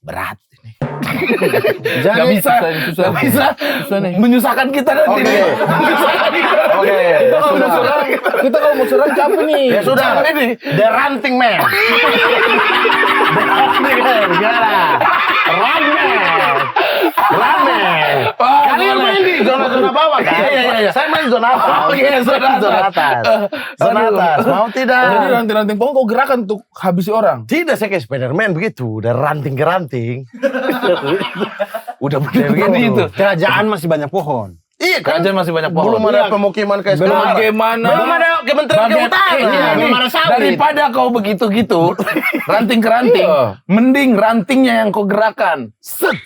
berat ini. Gak bisa. Susah. Gak bisa. Menyusahkan kita nanti. Oke. Oke, Kita kalau mau serang, kita kalau mau serang capek nih. ya sudah. The Ranting Man. The Ranting Man, gimana? Run Man. Kalian main di zona bawah kan? Iya. Saya main zona atas. Oke, zona atas. Zona atas. Mau tidak? Jadi ranting-ranting pohon kau gerakan untuk habisi orang. Tidak, saya kayak Spiderman begitu. Udah ranting ke ranting. Udah begini itu. Kerajaan masih banyak pohon. Iya kan? Kerajaan masih banyak pohon. Belum ada pemukiman kayak sekarang. Bagaimana? Belum ada Kementerian Kehutanan. Belum ada sawit. Daripada kau begitu-gitu, ranting ke ranting, Iya. mending rantingnya yang kau gerakan. Set.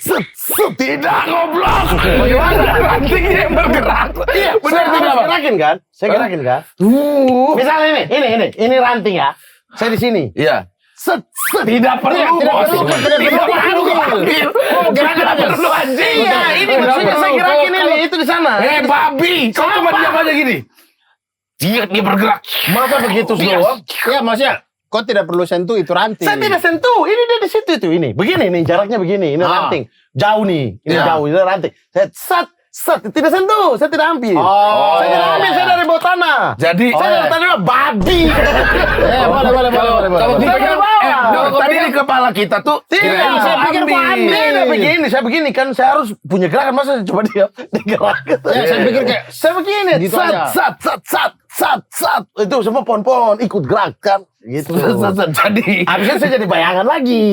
Tidak goblok. Bagaimana? Rantingnya yang bergerak. Iya, benar Saya tidak, harus Bang? gerakin kan? Saya gerakin kan? Misalnya ini ranting ya. Saya di sini. Iya. Set. Tidak perlu, bos. Tidak perlu. Tidak perlu anjing. Iya, ini maksudnya saya gerakin ini. Itu di sana. Babi. Kau cuma diam aja gini. Dia bergerak. Masa begitu doang? Ya maksudnya, kau tidak perlu sentuh itu ranting. Saya tidak sentuh. Ini dia di situ itu. Ini. Begini nih, jaraknya begini. Ini ranting. Jauh nih. Ini Iya. jauh. Ini ranting. Saya set. Tidak sentuh. Saya tidak ambil. Saya tidak ambil. Saya dari bawah tanah. Jadi, Saya dari tanah babi. Boleh. kalau Saya dipegang, dari bawah. tadi di kepala kita tuh, Tidak, kau saya pikir ambil. begini, saya begini kan saya harus punya gerakan masa coba dia digerakkan. Ya, saya pikir kayak saya begini, gitu sat, aja. sat, itu semua pohon-pohon ikut gerakan gitu. Jadi, Habisnya saya jadi bayangan lagi.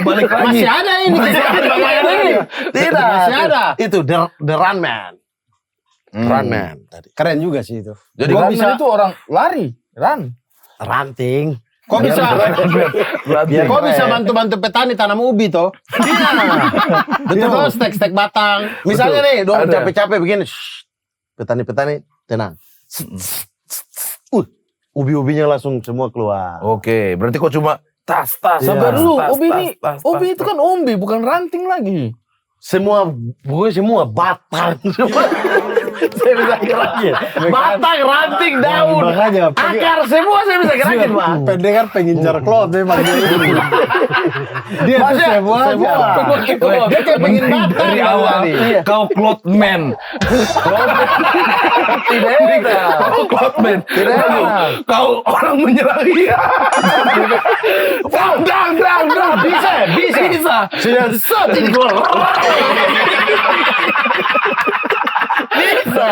balik lagi. masih ada ini. Bayangan lagi. Tidak, Masih ada. Itu the Run Man. Run Man tadi. Keren juga sih itu. Jadi Gua kau bisa itu orang lari, run. Ranting. Kok bisa? Biar Kok bisa keren. bantu petani tanam ubi toh? Betul toh, stek batang. Misalnya nih, dong Ada. capek-capek begini. shh, Petani-petani tenang. Ubi-ubinya langsung semua keluar. Oke, berarti kau cuma tas. Sabar dulu, tas, ubi tas, ini, tas, ubi tas, itu kan umbi, bukan ranting lagi. Semua, pokoknya semua batang. Semua. Saya bisa gerakin. Batang, ranting, daun, Makanya akar, semua saya bisa gerakin, Pak. pendengar pengincar klot memang dia ini. Dia tuh Maksudnya, semua aja. Dia kayak pengen batang Dari awal nih. kau clothman. Tidak ada. Kau clothman. Tidak ada. Kau orang menyerang dia. Dang. Bisa. Sudah set ini keluar. Bisa.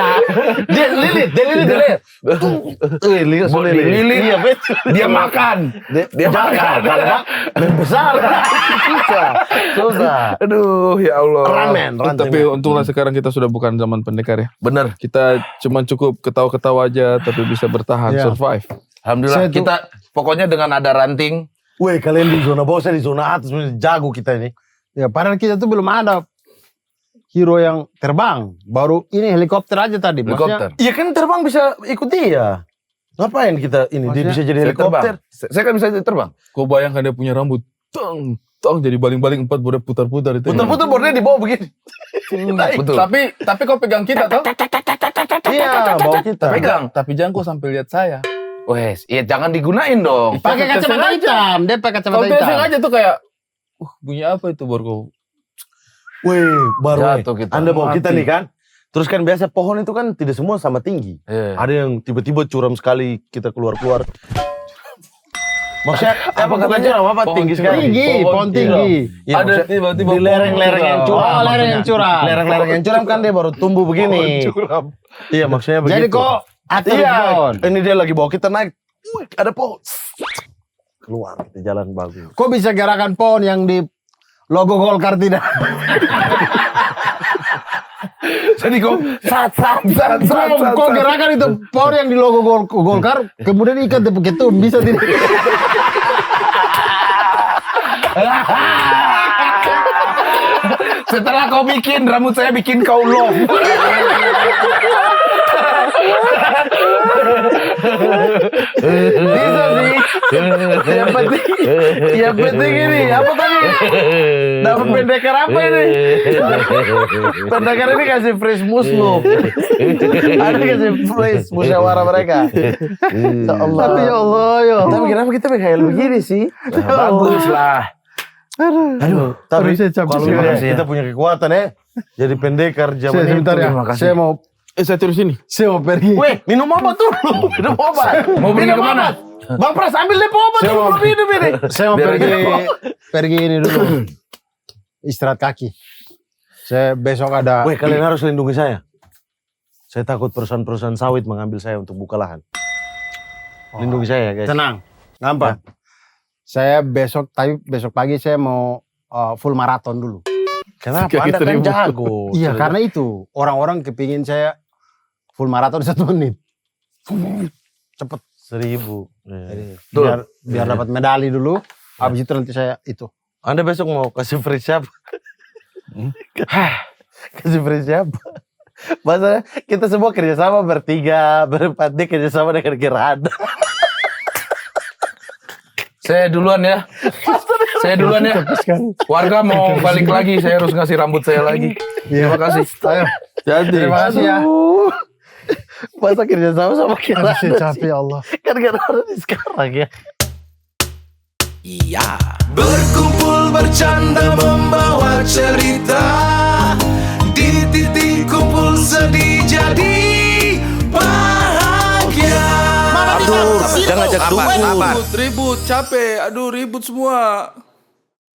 Dia lilit. Lilit. Lilit. Iya, betul. Dia makan. Dia makan. Besar. Bisa. Susah. Aduh, ya Allah. Ramen. Tapi untunglah sekarang kita sudah bukan zaman pendekar ya. Bener. Kita cuma cukup ketawa-ketawa aja, tapi bisa bertahan, Iya. survive. Alhamdulillah Saya tuh- kita pokoknya dengan ada ranting. Weh, kalian di zona bawah, saya di zona atas. Jago kita ini. Ya padahal kita tuh belum ada hero yang terbang. Baru ini helikopter aja tadi. Helikopter. Iya kan terbang bisa ikut dia. Ngapain kita ini? Dia Maksudnya, bisa jadi Saya helikopter. terbang. Saya kan bisa terbang. Kau bayangkan dia punya rambut, tong, jadi baling-baling 4 boleh putar-putar itu. Putar-putar bornya di bawah begini. Betul. Tapi kau pegang kita toh? Iya, bawa kita. Pegang. Tapi jangan kau sampai lihat saya. Wes, iya jangan digunain dong. Pakai kacamata hitam, dia pakai Kau kacamata biasa hitam. aja tuh kayak, bunyi apa itu baru kau. Wih, baru Jatuh kita. Anda bawa kita Mati. nih kan. Terus kan biasa pohon itu kan tidak semua sama tinggi. Iya. Ada yang tiba-tiba curam sekali kita keluar-keluar. Maksudnya apa bukan katanya? curam apa Pohon tinggi curam. sekali. Tinggi, pohon tinggi. Iya, Ada maksudnya tiba-tiba di lereng-lereng yang curam. Oh, lereng yang maksudnya. curam. Lereng-lereng yang curam kan dia baru tumbuh begini. Iya, maksudnya begitu. Jadi kok atur Iya, pohon. ini dia lagi bawa kita naik. Wih, ada pohon. Keluar kita jalan bagus. Kok bisa gerakan pohon yang di logo Golkar tidak? Jadi kok sat. Kok gerakan itu pohon yang di logo Golkar, kemudian ikan tepuk itu bisa tidak? Setelah kau bikin rambut saya bikin kau long. Bisa sih. Yang penting ini apa tadi? Dapat pendekar apa ini? Pendekar ini kasih fresh muslim. Ada kasih fresh musyawarah mereka. Ya Allah. Tapi ya Allah ya. Tapi kenapa kita kayak begini sih? Bagus lah. Aduh, tapi Aduh, saya capek kalau sekali. kita punya kekuatan ya. Jadi pendekar zaman itu. Sebentar ya, terima kasih. saya mau Saya terus ini. pergi. Weh, minum obat dulu. Minum obat. Mau pergi Minum kemana? obat. Bang Pras, ambil deh obat Saya dulu. mau- Belum minum ini. Saya mau pergi ini dulu. Istirahat kaki. Saya besok ada. Weh, kalian harus lindungi saya. Saya takut perusahaan-perusahaan sawit mengambil saya untuk buka lahan. Lindungi saya ya guys. Tenang, gampang. Saya besok pagi saya mau full maraton dulu. Kenapa? Kayak Anda kan 1.000. jago. Iya, karena itu orang-orang kepingin saya full maraton 1 menit. Cepet. 1.000. Biar dapat medali dulu. Habis itu nanti saya itu. Anda besok mau kasih free siapa? Kasih free siapa? Maksudnya kita semua kerjasama bertiga, berempat, dia kerjasama dengan Gerhana. Saya duluan ya. Warga mau balik lagi, saya harus ngasih rambut saya lagi. Terima kasih. Ayo. Terima kasih ya. Aduh. Masa kerjasama sama Aduh, Gerhana saya sih? capek ya Allah. Kan Gerhana di sekarang ya. Berkumpul bercanda membawa cerita, di titik kumpul sedih jadi bahagia. Aduh, jangan ajak dukun. Ribut, capek. Aduh, ribut semua.